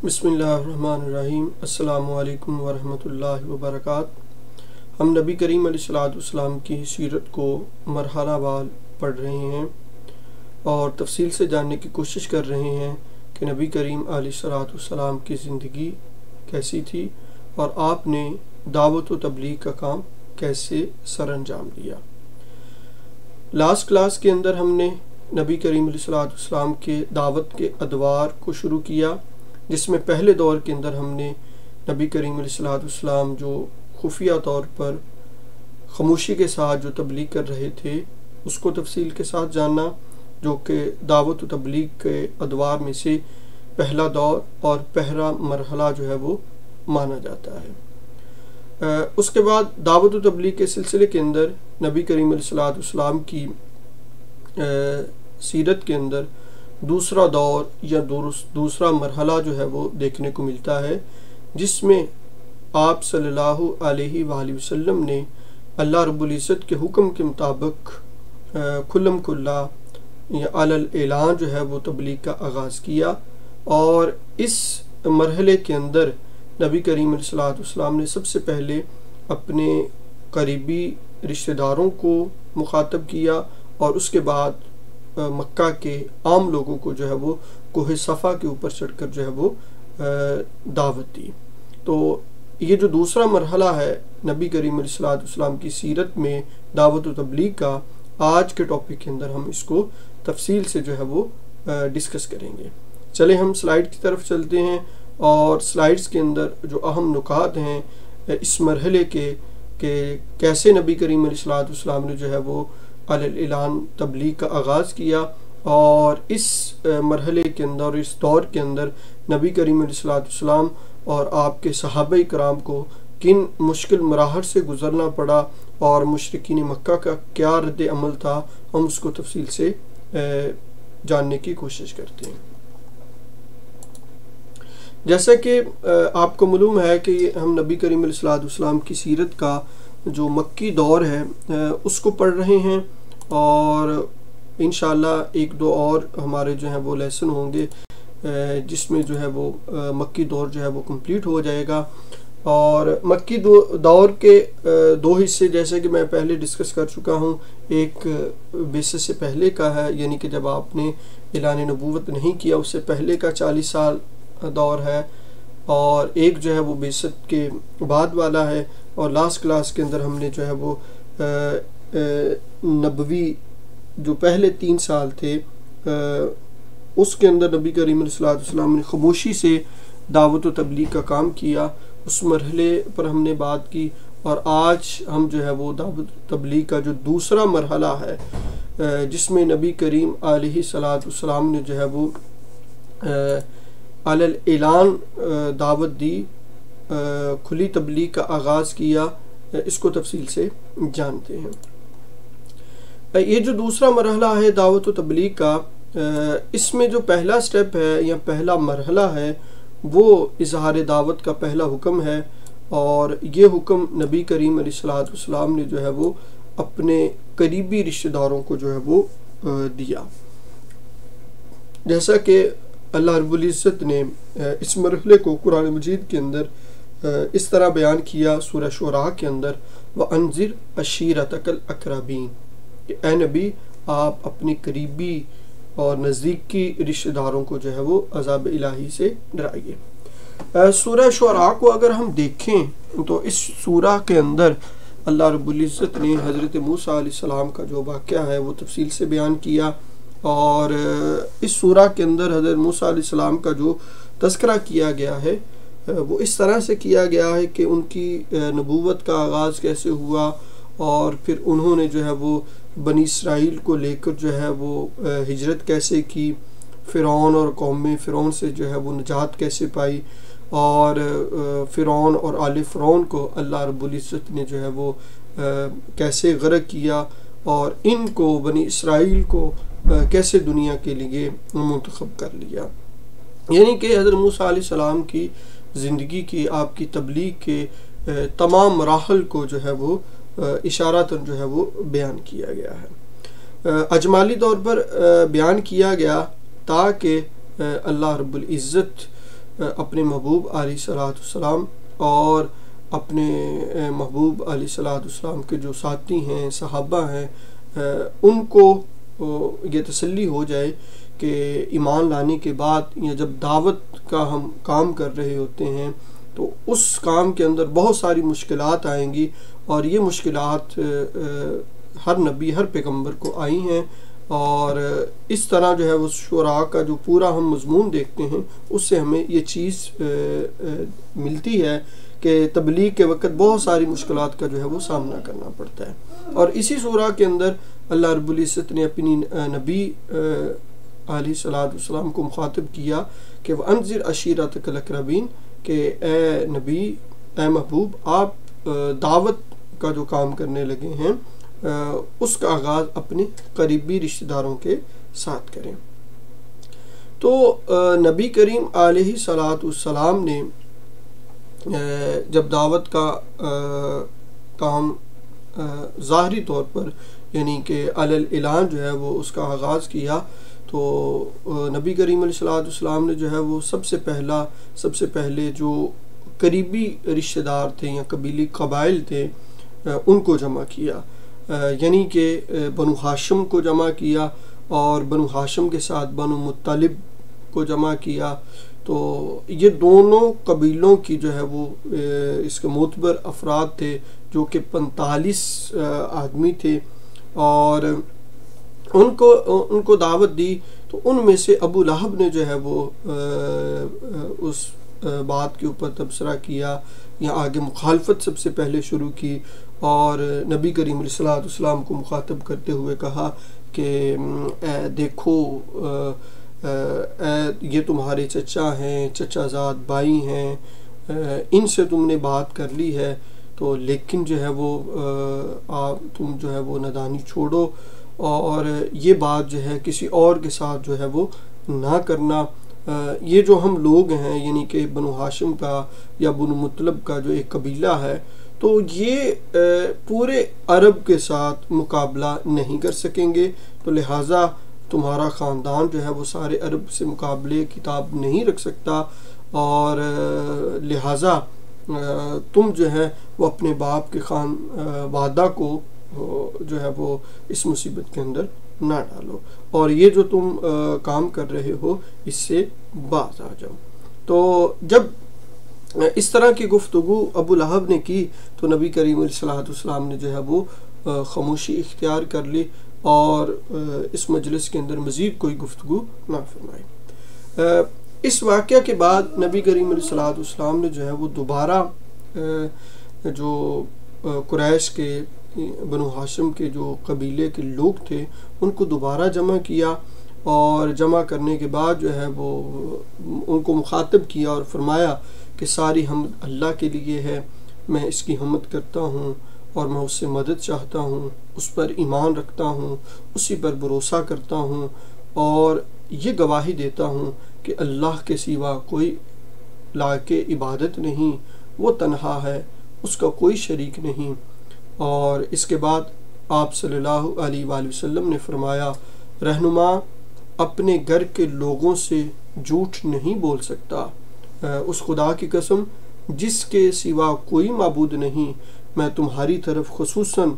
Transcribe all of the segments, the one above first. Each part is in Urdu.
بسم اللہ الرحمن الرحیم۔ السلام علیکم ورحمۃ اللہ وبرکاتہ۔ ہم نبی کریم علیہ السلام کی سیرت کو مرحلہ وار پڑھ رہے ہیں اور تفصیل سے جاننے کی کوشش کر رہے ہیں کہ نبی کریم علیہ السلام کی زندگی کیسی تھی اور آپ نے دعوت و تبلیغ کا کام کیسے سر انجام دیا۔ لاسٹ کلاس کے اندر ہم نے نبی کریم علیہ السلام کے دعوت کے ادوار کو شروع کیا، جس میں پہلے دور کے اندر ہم نے نبی کریم علیہ السلام جو خفیہ طور پر خاموشی کے ساتھ جو تبلیغ کر رہے تھے اس کو تفصیل کے ساتھ جاننا، جو کہ دعوت و تبلیغ کے ادوار میں سے پہلا دور اور پہلا مرحلہ جو ہے وہ مانا جاتا ہے۔ اس کے بعد دعوت و تبلیغ کے سلسلے کے اندر نبی کریم علیہ السلام کی سیرت کے اندر دوسرا دور یا دوسرا مرحلہ جو ہے وہ دیکھنے کو ملتا ہے، جس میں آپ صلی اللہ علیہ وآلہ وسلم نے اللہ رب العزت کے حکم کے مطابق کھلم کھلا یا علی الاعلان جو ہے وہ تبلیغ کا آغاز کیا، اور اس مرحلے کے اندر نبی کریم علیہ السلام نے سب سے پہلے اپنے قریبی رشتہ داروں کو مخاطب کیا اور اس کے بعد مکہ کے عام لوگوں کو جو ہے وہ کوہ صفا کے اوپر چڑھ کر جو ہے وہ دعوت دی۔ تو یہ جو دوسرا مرحلہ ہے نبی کریم علیہ السلام کی سیرت میں دعوت و تبلیغ کا، آج کے ٹاپک کے اندر ہم اس کو تفصیل سے جو ہے وہ ڈسکس کریں گے۔ چلیں ہم سلائیڈ کی طرف چلتے ہیں اور سلائیڈز کے اندر جو اہم نکات ہیں اس مرحلے کے کہ کیسے نبی کریم علیہ السلام نے جو ہے وہ علی الاعلان تبلیغ کا آغاز کیا، اور اس مرحلے کے اندر اس دور کے اندر نبی کریم علیہ السلام اور آپ کے صحابہ کرام کو کن مشکل مراحل سے گزرنا پڑا اور مشرکین مکہ کا کیا رد عمل تھا، ہم اس کو تفصیل سے جاننے کی کوشش کرتے ہیں۔ جیسا کہ آپ کو معلوم ہے کہ ہم نبی کریم علیہ السلام کی سیرت کا جو مکی دور ہے اس کو پڑھ رہے ہیں، اور انشاءاللہ ایک دو اور ہمارے جو ہیں وہ لیسن ہوں گے جس میں جو ہے وہ مکی دور جو ہے وہ کمپلیٹ ہو جائے گا۔ اور مکی دور کے دو حصے جیسے کہ میں پہلے ڈسکس کر چکا ہوں، ایک بیسس سے پہلے کا ہے، یعنی کہ جب آپ نے اعلان نبوت نہیں کیا اس سے پہلے کا 40 سال دور ہے، اور ایک جو ہے وہ بیست کے بعد والا ہے، اور لاسٹ کلاس کے اندر ہم نے جو ہے وہ نبوی جو پہلے 3 سال تھے اس کے اندر نبی کریم علیہ السلام نے خاموشی سے دعوت و تبلیغ کا کام کیا، اس مرحلے پر ہم نے بات کی، اور آج ہم جو ہے وہ دعوت و تبلیغ کا جو دوسرا مرحلہ ہے جس میں نبی کریم علیہ السلام نے جو ہے وہ علی الاعلان دعوت دی، کھلی تبلیغ کا آغاز کیا، اس کو تفصیل سے جانتے ہیں۔ یہ جو دوسرا مرحلہ ہے دعوت و تبلیغ کا، اس میں جو پہلا سٹیپ ہے یا پہلا مرحلہ ہے وہ اظہار دعوت کا پہلا حکم ہے، اور یہ حکم نبی کریم علیہ السلام نے جو ہے وہ اپنے قریبی رشتہ داروں کو جو ہے وہ دیا۔ جیسا کہ اللہ رب العزت نے اس مرحلے کو قرآن مجید کے اندر اس طرح بیان کیا سورہ شعراء کے اندر، وَأَنذِرْ عَشِيرَتَكَ الْأَقْرَبِينَ، کہ اے نبی آپ اپنے قریبی اور نزدیکی رشتہ داروں کو جو ہے وہ عذاب الہی سے ڈرائیے۔ سورہ شعراء کو اگر ہم دیکھیں تو اس سورہ کے اندر اللہ رب العزت نے حضرت موسیٰ علیہ السلام کا جو واقعہ ہے وہ تفصیل سے بیان کیا، اور اس سورہ کے اندر حضرت موسیٰ علیہ السلام کا جو تذکرہ کیا گیا ہے وہ اس طرح سے کیا گیا ہے کہ ان کی نبوت کا آغاز کیسے ہوا، اور پھر انہوں نے جو ہے وہ بنی اسرائیل کو لے کر جو ہے وہ ہجرت کیسے کی، فرعون اور قوم فرعون سے جو ہے وہ نجات کیسے پائی، اور فرعون اور آل فرعون کو اللہ رب العزت نے جو ہے وہ کیسے غرق کیا، اور ان کو بنی اسرائیل کو کیسے دنیا کے لیے منتخب کر لیا۔ یعنی کہ حضرت موسیٰ علیہ السلام کی زندگی کی، آپ کی تبلیغ کے تمام مراحل کو جو ہے وہ اشارتاً جو ہے وہ بیان کیا گیا ہے، اجمالی طور پر بیان کیا گیا، تاکہ اللہ رب العزت اپنے محبوب علیہ الصلوۃ والسلام اور اپنے محبوب علیہ الصلوۃ والسلام کے جو ساتھی ہیں، صحابہ ہیں، ان کو یہ تسلی ہو جائے کہ ایمان لانے کے بعد یا جب دعوت کا ہم کام کر رہے ہوتے ہیں تو اس کام کے اندر بہت ساری مشکلات آئیں گی، اور یہ مشکلات ہر نبی، ہر پیغمبر کو آئی ہیں، اور اس طرح جو ہے وہ شعراء کا جو پورا ہم مضمون دیکھتے ہیں اس سے ہمیں یہ چیز ملتی ہے کہ تبلیغ کے وقت بہت ساری مشکلات کا جو ہے وہ سامنا کرنا پڑتا ہے۔ اور اسی سورہ کے اندر اللہ رب العزت نے اپنی نبی علیہ الصلوۃ والسلام کو مخاطب کیا کہ وَأَنذِرْ عَشِيرَتَكَ الْأَقْرَبِينَ، کہ اے نبی، اے محبوب، آپ دعوت کا جو کام کرنے لگے ہیں اس کا آغاز اپنے قریبی رشتہ داروں کے ساتھ کریں۔ تو نبی کریم علیہ الصلوۃ والسلام نے جب دعوت کا کام ظاہری طور پر یعنی کہ علی الاعلان جو ہے وہ اس کا آغاز کیا، تو نبی کریم علیہ الصلوۃ والسلام نے جو ہے وہ سب سے پہلے جو قریبی رشتہ دار تھے یا قبیلی قبائل تھے ان کو جمع کیا، یعنی کہ بنو ہاشم کو جمع کیا، اور بنو ہاشم کے ساتھ بنو مطلب کو جمع کیا۔ تو یہ دونوں قبیلوں کی جو ہے وہ اس کے معتبر افراد تھے جو کہ 45 آدمی تھے، اور ان کو دعوت دی۔ تو ان میں سے ابو لہب نے جو ہے وہ اس بات کے اوپر تبصرہ کیا یا آگے مخالفت سب سے پہلے شروع کی، اور نبی کریم علیہ الصلوۃ والسلام کو مخاطب کرتے ہوئے کہا کہ دیکھو یہ تمہارے چچا ہیں، چچا زاد بھائی ہیں، ان سے تم نے بات کر لی ہے، تو لیکن جو ہے وہ تم جو ہے وہ نادانی چھوڑو، اور یہ بات جو ہے کسی اور کے ساتھ جو ہے وہ نہ کرنا۔ یہ جو ہم لوگ ہیں یعنی کہ بنو ہاشم کا یا بنو مطلب کا جو ایک قبیلہ ہے، تو یہ پورے عرب کے ساتھ مقابلہ نہیں کر سکیں گے، تو لہٰذا تمہارا خاندان جو ہے وہ سارے عرب سے مقابلے کتاب نہیں رکھ سکتا، اور لہٰذا تم جو ہے وہ اپنے باپ کے وعدہ کو جو ہے وہ اس مصیبت کے اندر نہ ڈالو، اور یہ جو تم کام کر رہے ہو اس سے باز آ جاؤ۔ تو جب اس طرح کی گفتگو ابو لہب نے کی تو نبی کریم علیہ الصلوۃ والسلام نے جو ہے وہ خاموشی اختیار کر لی، اور اس مجلس کے اندر مزید کوئی گفتگو نہ فرمائی۔ اس واقعہ کے بعد نبی کریم علیہ الصلوۃ والسلام نے جو ہے وہ دوبارہ جو قریش کے بنو ہاشم کے جو قبیلے کے لوگ تھے ان کو دوبارہ جمع کیا، اور جمع کرنے کے بعد جو ہے وہ ان کو مخاطب کیا اور فرمایا کہ ساری حمد اللہ کے لیے ہے، میں اس کی حمد کرتا ہوں اور میں اس سے مدد چاہتا ہوں، اس پر ایمان رکھتا ہوں، اسی پر بھروسہ کرتا ہوں، اور یہ گواہی دیتا ہوں کہ اللہ کے سوا کوئی لائق عبادت نہیں، وہ تنہا ہے، اس کا کوئی شریک نہیں۔ اور اس کے بعد آپ صلی اللہ علیہ وآلہ وسلم نے فرمایا، رہنما اپنے گھر کے لوگوں سے جھوٹ نہیں بول سکتا، اس خدا کی قسم جس کے سوا کوئی معبود نہیں، میں تمہاری طرف خصوصاً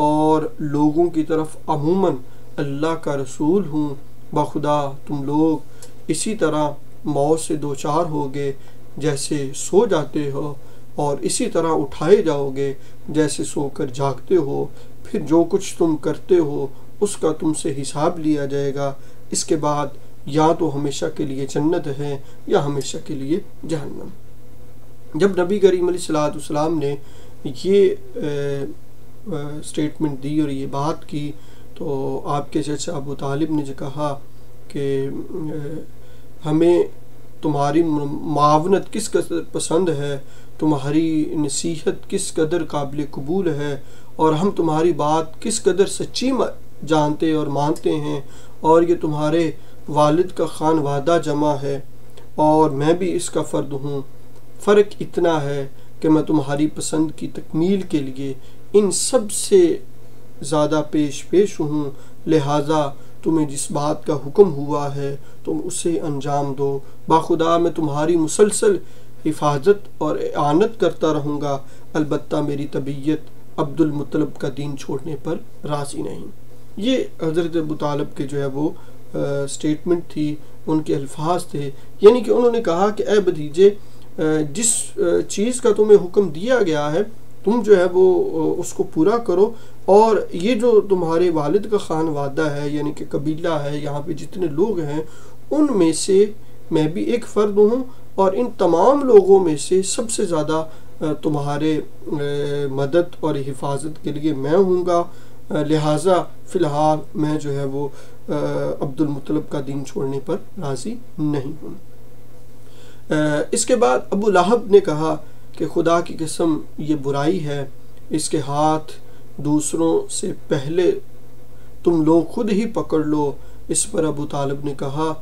اور لوگوں کی طرف عموماً اللہ کا رسول ہوں، بخدا تم لوگ اسی طرح موت سے دوچار ہوگے جیسے سو جاتے ہو، اور اسی طرح اٹھائے جاؤ گے جیسے سو کر جاگتے ہو، پھر جو کچھ تم کرتے ہو اس کا تم سے حساب لیا جائے گا، اس کے بعد یا تو ہمیشہ کے لیے جنت ہے یا ہمیشہ کے لیے جہنم۔ جب نبی کریم علیہ الصلوۃ والسلام نے یہ سٹیٹمنٹ دی اور یہ بات کی تو آپ کے چچا ابو طالب نے جو کہا کہ ہمیں تمہاری معاونت کس قدر پسند ہے، تمہاری نصیحت کس قدر قابل قبول ہے، اور ہم تمہاری بات کس قدر سچی جانتے اور مانتے ہیں، اور یہ تمہارے والد کا خانوادہ جمع ہے اور میں بھی اس کا فرد ہوں، فرق اتنا ہے کہ میں تمہاری پسند کی تکمیل کے لیے ان سب سے زیادہ پیش ہوں، لہٰذا تمہیں جس بات کا حکم ہوا ہے تم اسے انجام دو، باخدا میں تمہاری مسلسل حفاظت اور اعانت کرتا رہوں گا، البتہ میری طبیعت عبد المطلب کا دین چھوڑنے پر راضی نہیں۔ یہ حضرت ابو طالب کے جو ہے وہ سٹیٹمنٹ تھی، ان کے الفاظ تھے، یعنی کہ انہوں نے کہا کہ اے بھتیجے، جس چیز کا تمہیں حکم دیا گیا ہے تم جو ہے وہ اس کو پورا کرو، اور یہ جو تمہارے والد کا خانوادہ ہے، یعنی کہ قبیلہ ہے، یہاں پہ جتنے لوگ ہیں ان میں سے میں بھی ایک فرد ہوں، اور ان تمام لوگوں میں سے سب سے زیادہ تمہارے مدد اور حفاظت کے لیے میں ہوں گا، لہٰذا فی الحال میں جو ہے وہ عبد المطلب کا دین چھوڑنے پر راضی نہیں ہوں۔ اس کے بعد ابو لہب نے کہا کہ خدا کی قسم یہ برائی ہے، اس کے ہاتھ دوسروں سے پہلے تم لوگ خود ہی پکڑ لو۔ اس پر ابو طالب نے کہا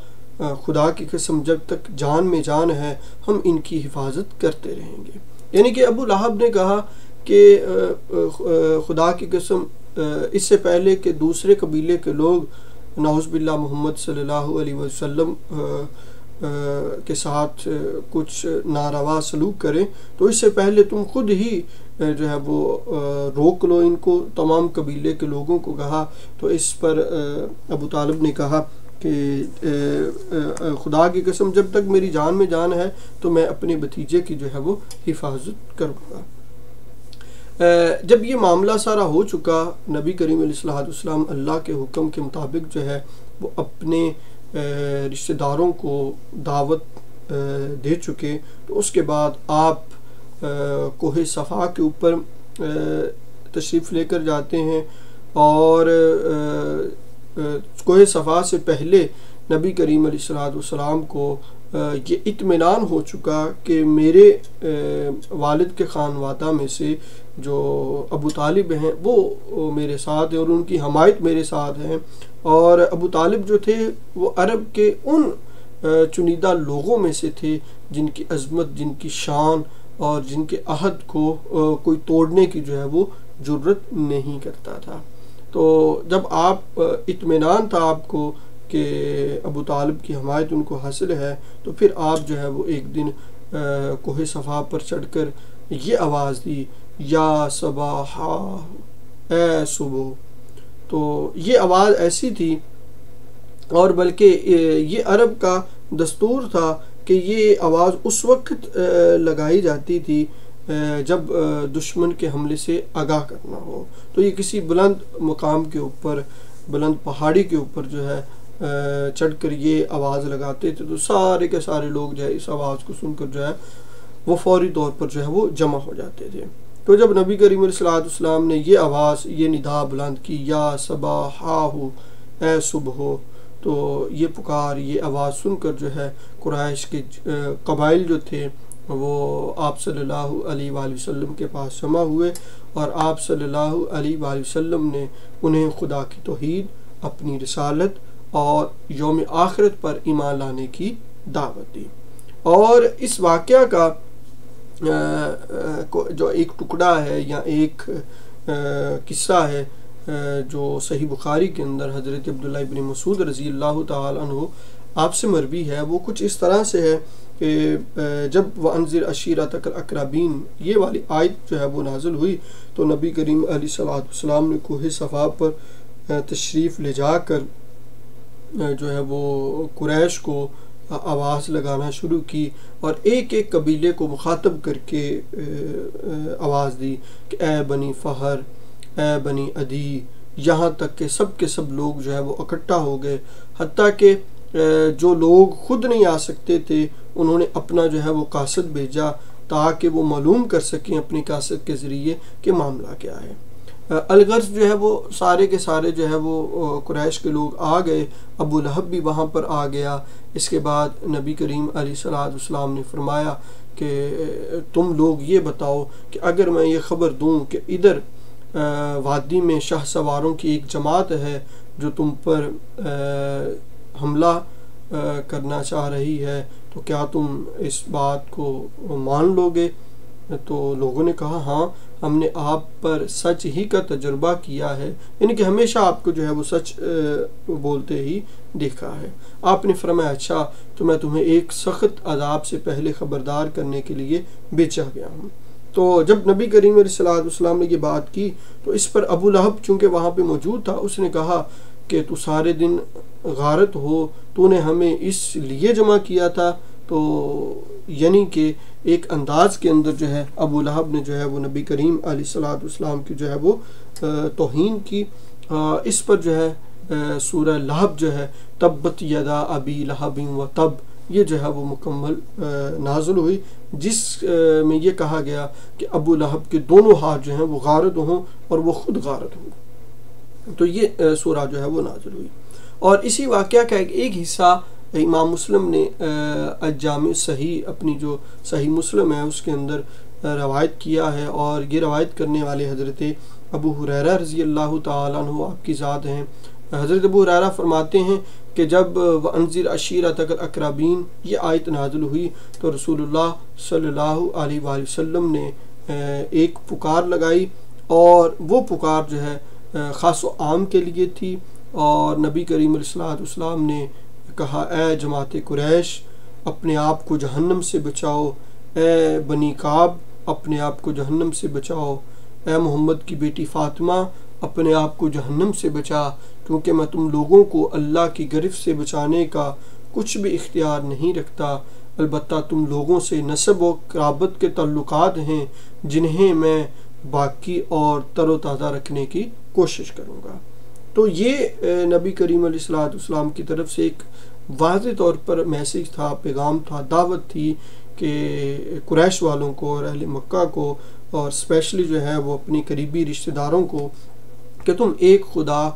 خدا کی قسم جب تک جان میں جان ہے ہم ان کی حفاظت کرتے رہیں گے۔ یعنی کہ ابو لہب نے کہا کہ خدا کی قسم اس سے پہلے کہ دوسرے قبیلے کے لوگ نعوذ باللہ محمد صلی اللہ علیہ وسلم کے ساتھ کچھ ناروا سلوک کریں تو اس سے پہلے تم خود ہی جو ہے وہ روک لو ان کو، تمام قبیلے کے لوگوں کو کہا۔ تو اس پر ابو طالب نے کہا کہ خدا کی قسم جب تک میری جان میں جان ہے تو میں اپنے بھتیجے کی جو ہے وہ حفاظت کروں گا۔ جب یہ معاملہ سارا ہو چکا، نبی کریم علیہ السلام اللہ کے حکم کے مطابق جو ہے وہ اپنے رشتہ داروں کو دعوت دے چکے، تو اس کے بعد آپ کوہ صفا کے اوپر تشریف لے کر جاتے ہیں، اور کوہ صفا سے پہلے نبی کریم علیہ السلام کو یہ اطمینان ہو چکا کہ میرے والد کے خانوادہ میں سے جو ابو طالب ہیں وہ میرے ساتھ ہیں اور ان کی حمایت میرے ساتھ ہیں، اور ابو طالب جو تھے وہ عرب کے ان چنیدہ لوگوں میں سے تھے جن کی عظمت، جن کی شان اور جن کے عہد کو کوئی توڑنے کی جو ہے وہ جرت نہیں کرتا تھا۔ تو جب آپ اطمینان تھا آپ کو کہ ابو طالب کی حمایت ان کو حاصل ہے، تو پھر آپ جو ہے وہ ایک دن کوہ صفا پر چڑھ کر یہ آواز دی، یا صباحا، اے صبح۔ تو یہ آواز ایسی تھی، اور بلکہ یہ عرب کا دستور تھا کہ یہ آواز اس وقت لگائی جاتی تھی جب دشمن کے حملے سے آگاہ کرنا ہو۔ تو یہ کسی بلند مقام کے اوپر، بلند پہاڑی کے اوپر جو ہے چڑھ کر یہ آواز لگاتے تھے، تو سارے کے سارے لوگ جو ہے اس آواز کو سن کر جو ہے وہ فوری طور پر جو ہے وہ جمع ہو جاتے تھے۔ تو جب نبی کریم علیہ السلام نے یہ آواز، یہ ندا بلند کی، یا صباحا، اے صبح ہو، تو یہ پکار، یہ آواز سن کر جو ہے قریش کے قبائل جو تھے وہ آپ صلی اللہ علیہ وآلہ وسلم کے پاس جمع ہوئے، اور آپ صلی اللہ علیہ وآلہ وسلم نے انہیں خدا کی توحید، اپنی رسالت اور یوم آخرت پر ایمان لانے کی دعوت دی۔ اور اس واقعہ کا جو ایک ٹکڑا ہے یا ایک قصہ ہے جو صحیح بخاری کے اندر حضرت عبداللہ ابن مسعود رضی اللہ تعالی عنہ آپ سے مروی ہے، وہ کچھ اس طرح سے ہے کہ جب وَأَنذِرْ عَشِيرَتَكَ الْأَقْرَبِينَ یہ والی آیت جو ہے وہ نازل ہوئی، تو نبی کریم علیہ السلام نے کوہ صفا پر تشریف لے جا کر جو ہے وہ قریش کو آواز لگانا شروع کی، اور ایک ایک قبیلے کو مخاطب کر کے آواز دی کہ اے بنی فہر، اے بنی عدی، یہاں تک کہ سب کے سب لوگ جو ہے وہ اکٹھا ہو گئے، حتیٰ کہ جو لوگ خود نہیں آ سکتے تھے انہوں نے اپنا جو ہے وہ قاصد بھیجا تاکہ وہ معلوم کر سکیں اپنی قاصد کے ذریعے کہ معاملہ کیا ہے۔ الغرض جو ہے وہ سارے کے سارے جو ہے وہ قریش کے لوگ آ گئے، ابو لہب بھی وہاں پر آ گیا۔ اس کے بعد نبی کریم علیہ السلام نے فرمایا کہ تم لوگ یہ بتاؤ کہ اگر میں یہ خبر دوں کہ ادھر وادی میں شاہ سواروں کی ایک جماعت ہے جو تم پر حملہ کرنا چاہ رہی ہے، تو کیا تم اس بات کو مان لو گے؟ تو لوگوں نے کہا ہاں ہم نے آپ پر سچ ہی کا تجربہ کیا ہے، یعنی کہ ہمیشہ آپ کو جو ہے وہ سچ بولتے ہی دیکھا ہے۔ آپ نے فرمایا اچھا تو میں تمہیں ایک سخت عذاب سے پہلے خبردار کرنے کے لیے بھیجا گیا ہوں۔ تو جب نبی کریم علیہ السلام نے یہ بات کی تو اس پر ابو لہب چونکہ وہاں پہ موجود تھا، اس نے کہا کہ تو سارے دن غارت ہو، تو نے ہمیں اس لیے جمع کیا تھا۔ تو یعنی کہ ایک انداز کے اندر جو ہے ابو لہب نے جو ہے وہ نبی کریم علیہ السلام کی جو ہے وہ توہین کی۔ اس پر جو ہے سورہ لہب جو ہے تبت یدا ابی لہب و تب، یہ جو ہے وہ مکمل نازل ہوئی، جس میں یہ کہا گیا کہ ابو لہب کے دونوں ہاتھ جو ہیں وہ غارت ہوں اور وہ خود غارت ہوں۔ تو یہ سورہ جو ہے وہ نازل ہوئی۔ اور اسی واقعہ کا ایک حصہ امام مسلم نے الجامع صحیح، اپنی جو صحیح مسلم ہے اس کے اندر روایت کیا ہے، اور یہ روایت کرنے والے حضرت ابو ہریرہ رضی اللہ تعالیٰ عنہ آپ کی ذات ہیں۔ حضرت ابو ہریرہ فرماتے ہیں کہ جب وَأَنذِرْ عَشِيرَتَكَ الْأَقْرَبِينَ یہ آیت نازل ہوئی تو رسول اللہ صلی اللہ علیہ وآلہ وسلم نے ایک پکار لگائی، اور وہ پکار جو ہے خاص و عام کے لیے تھی، اور نبی کریم علیہ السلام نے کہا اے جماعت قریش اپنے آپ کو جہنم سے بچاؤ، اے بنی کعب اپنے آپ کو جہنم سے بچاؤ، اے محمد کی بیٹی فاطمہ اپنے آپ کو جہنم سے بچا، کیونکہ میں تم لوگوں کو اللہ کی گرفت سے بچانے کا کچھ بھی اختیار نہیں رکھتا، البتہ تم لوگوں سے نسب و قرابت کے تعلقات ہیں جنہیں میں باقی اور تر و تازہ رکھنے کی کوشش کروں گا۔ تو یہ نبی کریم علیہ السلام کی طرف سے ایک واضح طور پر میسیج تھا، پیغام تھا، دعوت تھی کہ قریش والوں کو اور اہل مکہ کو، اور اسپیشلی جو ہے وہ اپنی قریبی رشتہ داروں کو، کہ تم ایک خدا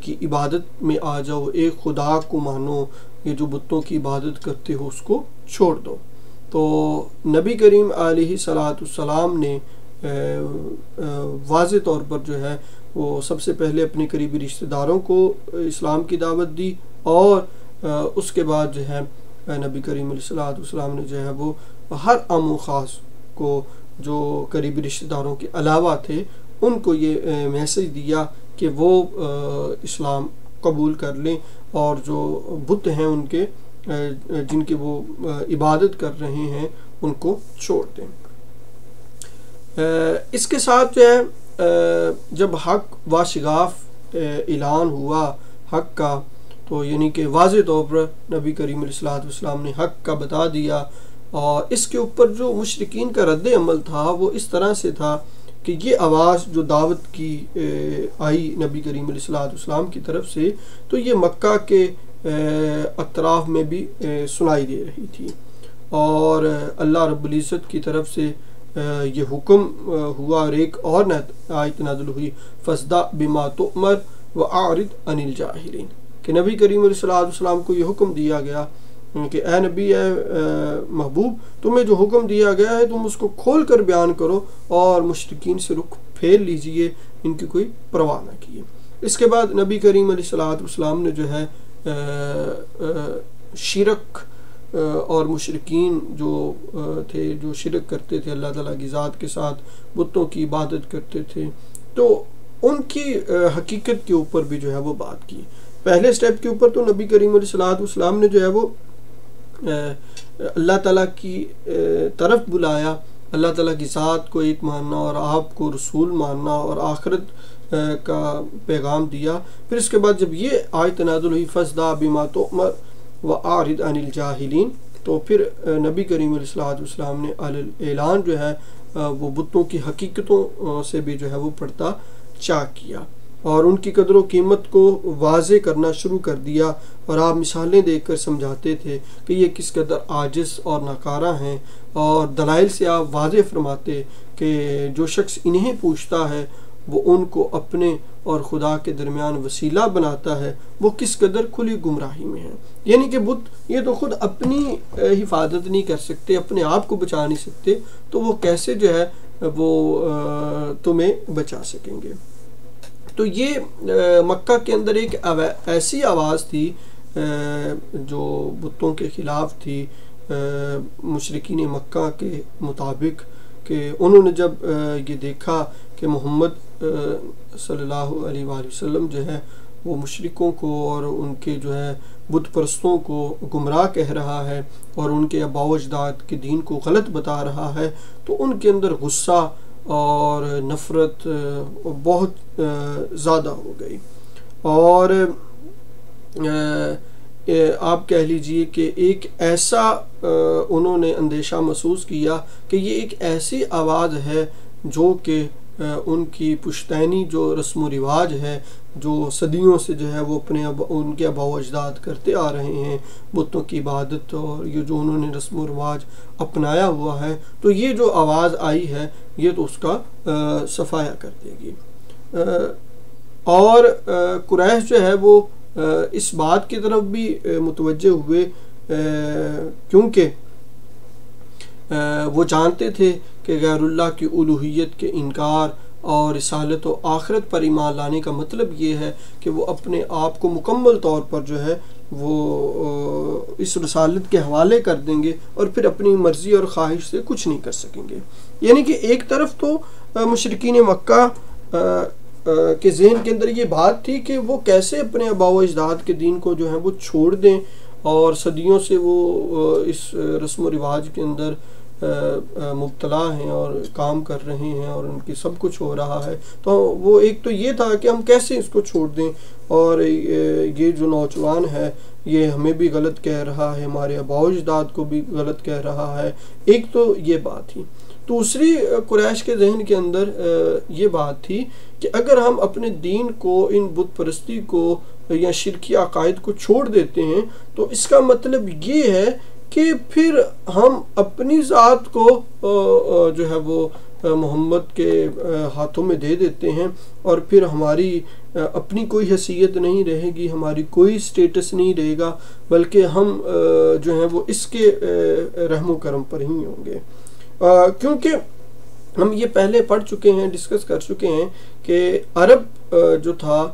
کی عبادت میں آ جاؤ، ایک خدا کو مانو، یہ جو بتوں کی عبادت کرتے ہو اس کو چھوڑ دو۔ تو نبی کریم علیہ السلام نے واضح طور پر جو ہے وہ سب سے پہلے اپنے قریبی رشتہ داروں کو اسلام کی دعوت دی، اور اس کے بعد جو ہے نبی کریم علیہ السلام نے جو ہے وہ ہر عام و خاص کو جو قریبی رشتہ داروں کے علاوہ تھے ان کو یہ میسج دیا کہ وہ اسلام قبول کر لیں، اور جو بت ہیں ان کے جن کی وہ عبادت کر رہے ہیں ان کو چھوڑ دیں۔ اس کے ساتھ جو ہے جب حق و شگاف اعلان ہوا حق کا، تو یعنی کہ واضح طور پر نبی کریم علیہ السلام نے حق کا بتا دیا، اور اس کے اوپر جو مشرکین کا رد عمل تھا وہ اس طرح سے تھا کہ یہ آواز جو دعوت کی آئی نبی کریم علیہ السلام کی طرف سے، تو یہ مکہ کے اطراف میں بھی سنائی دے رہی تھی، اور اللہ رب العزت کی طرف سے یہ حکم ہوا، اور ایک اور آیت نازل ہوئی فَاصْدَعْ بِمَا تُؤْمَرُ وَأَعْرِضْ عَنِ الْجَاهِلِينَ، کہ نبی کریم علیہ السلام کو یہ حکم دیا گیا کہ اے نبی، اے محبوب، تمہیں جو حکم دیا گیا ہے تم اس کو کھول کر بیان کرو، اور مشرکین سے رخ پھیر لیجئے، ان کی کوئی پرواہ نہ کیے۔ اس کے بعد نبی کریم علیہ السلام نے جو ہے شرک اور مشرکین جو تھے، جو شرک کرتے تھے اللہ تعالیٰ کی ذات کے ساتھ، بتوں کی عبادت کرتے تھے، تو ان کی حقیقت کے اوپر بھی جو ہے وہ بات کی۔ پہلے سٹیپ کے اوپر تو نبی کریم علیہ السلام نے جو ہے وہ اللہ تعالیٰ کی طرف بلایا، اللہ تعالیٰ کی ذات کو ایک ماننا، اور آپ کو رسول ماننا، اور آخرت کا پیغام دیا۔ پھر اس کے بعد جب یہ آیت نازل ہوئی فَاصْدَعْ بِمَا تُؤْمَرُ وَأَعْرِضْ عَنِ الْجَاهِلِينَ، تو پھر نبی کریم علیہ السلام نے اعلان جو ہے وہ بتوں کی حقیقتوں سے بھی جو ہے وہ پردہ چاک کیا، اور ان کی قدر و قیمت کو واضح کرنا شروع کر دیا، اور آپ مثالیں دیکھ کر سمجھاتے تھے کہ یہ کس قدر عاجز اور ناکارہ ہیں، اور دلائل سے آپ واضح فرماتے کہ جو شخص انہیں پوچھتا ہے وہ ان کو اپنے اور خدا کے درمیان وسیلہ بناتا ہے، وہ کس قدر کھلی گمراہی میں ہے۔ یعنی کہ بت یہ تو خود اپنی حفاظت نہیں کر سکتے، اپنے آپ کو بچا نہیں سکتے، تو وہ کیسے جو ہے وہ تمہیں بچا سکیں گے۔ تو یہ مکہ کے اندر ایک ایسی آواز تھی جو بتوں کے خلاف تھی، مشرکین مکہ کے مطابق کہ انہوں نے جب یہ دیکھا کہ محمد صلی اللہ علیہ وآلہ وسلم جو ہے وہ مشرکوں کو اور ان کے جو ہے بت پرستوں کو گمراہ کہہ رہا ہے اور ان کے آباء و اجداد کے دین کو غلط بتا رہا ہے، تو ان کے اندر غصہ اور نفرت بہت زیادہ ہو گئی، اور آپ کہہ لیجئے کہ ایک ایسا انہوں نے اندیشہ محسوس کیا کہ یہ ایک ایسی آواز ہے جو کہ ان کی پشتینی جو رسم و رواج ہے، جو صدیوں سے جو ہے وہ ان کے آباء و اجداد کرتے آ رہے ہیں، بتوں کی عبادت، اور یہ جو انہوں نے رسم و رواج اپنایا ہوا ہے، تو یہ جو آواز آئی ہے یہ تو اس کا صفایا کر دے گی۔ اور قریش جو ہے وہ اس بات کی طرف بھی متوجہ ہوئے، کیونکہ وہ جانتے تھے کہ غیر اللہ کی الوہیت کے انکار اور رسالت و آخرت پر ایمان لانے کا مطلب یہ ہے کہ وہ اپنے آپ کو مکمل طور پر جو ہے وہ اس رسالت کے حوالے کر دیں گے اور پھر اپنی مرضی اور خواہش سے کچھ نہیں کر سکیں گے۔ یعنی کہ ایک طرف تو مشرکین مکہ کے ذہن کے اندر یہ بات تھی کہ وہ کیسے اپنے آباء و اجداد کے دین کو جو ہے وہ چھوڑ دیں، اور صدیوں سے وہ اس رسم و رواج کے اندر مبتلا ہیں اور کام کر رہے ہیں اور ان کی سب کچھ ہو رہا ہے، تو وہ ایک تو یہ تھا کہ ہم کیسے اس کو چھوڑ دیں، اور یہ جو نوجوان ہے یہ ہمیں بھی غلط کہہ رہا ہے، ہمارے آباء و اجداد کو بھی غلط کہہ رہا ہے۔ ایک تو یہ بات تھی۔ دوسری قریش کے ذہن کے اندر یہ بات تھی کہ اگر ہم اپنے دین کو، ان بت پرستی کو یا شرکی عقائد کو چھوڑ دیتے ہیں تو اس کا مطلب یہ ہے کہ پھر ہم اپنی ذات کو جو ہے وہ محمد کے ہاتھوں میں دے دیتے ہیں، اور پھر ہماری اپنی کوئی حیثیت نہیں رہے گی، ہماری کوئی سٹیٹس نہیں رہے گا، بلکہ ہم جو ہے وہ اس کے رحم و کرم پر ہی ہوں گے۔ کیونکہ ہم یہ پہلے پڑھ چکے ہیں، ڈسکس کر چکے ہیں کہ عرب جو تھا،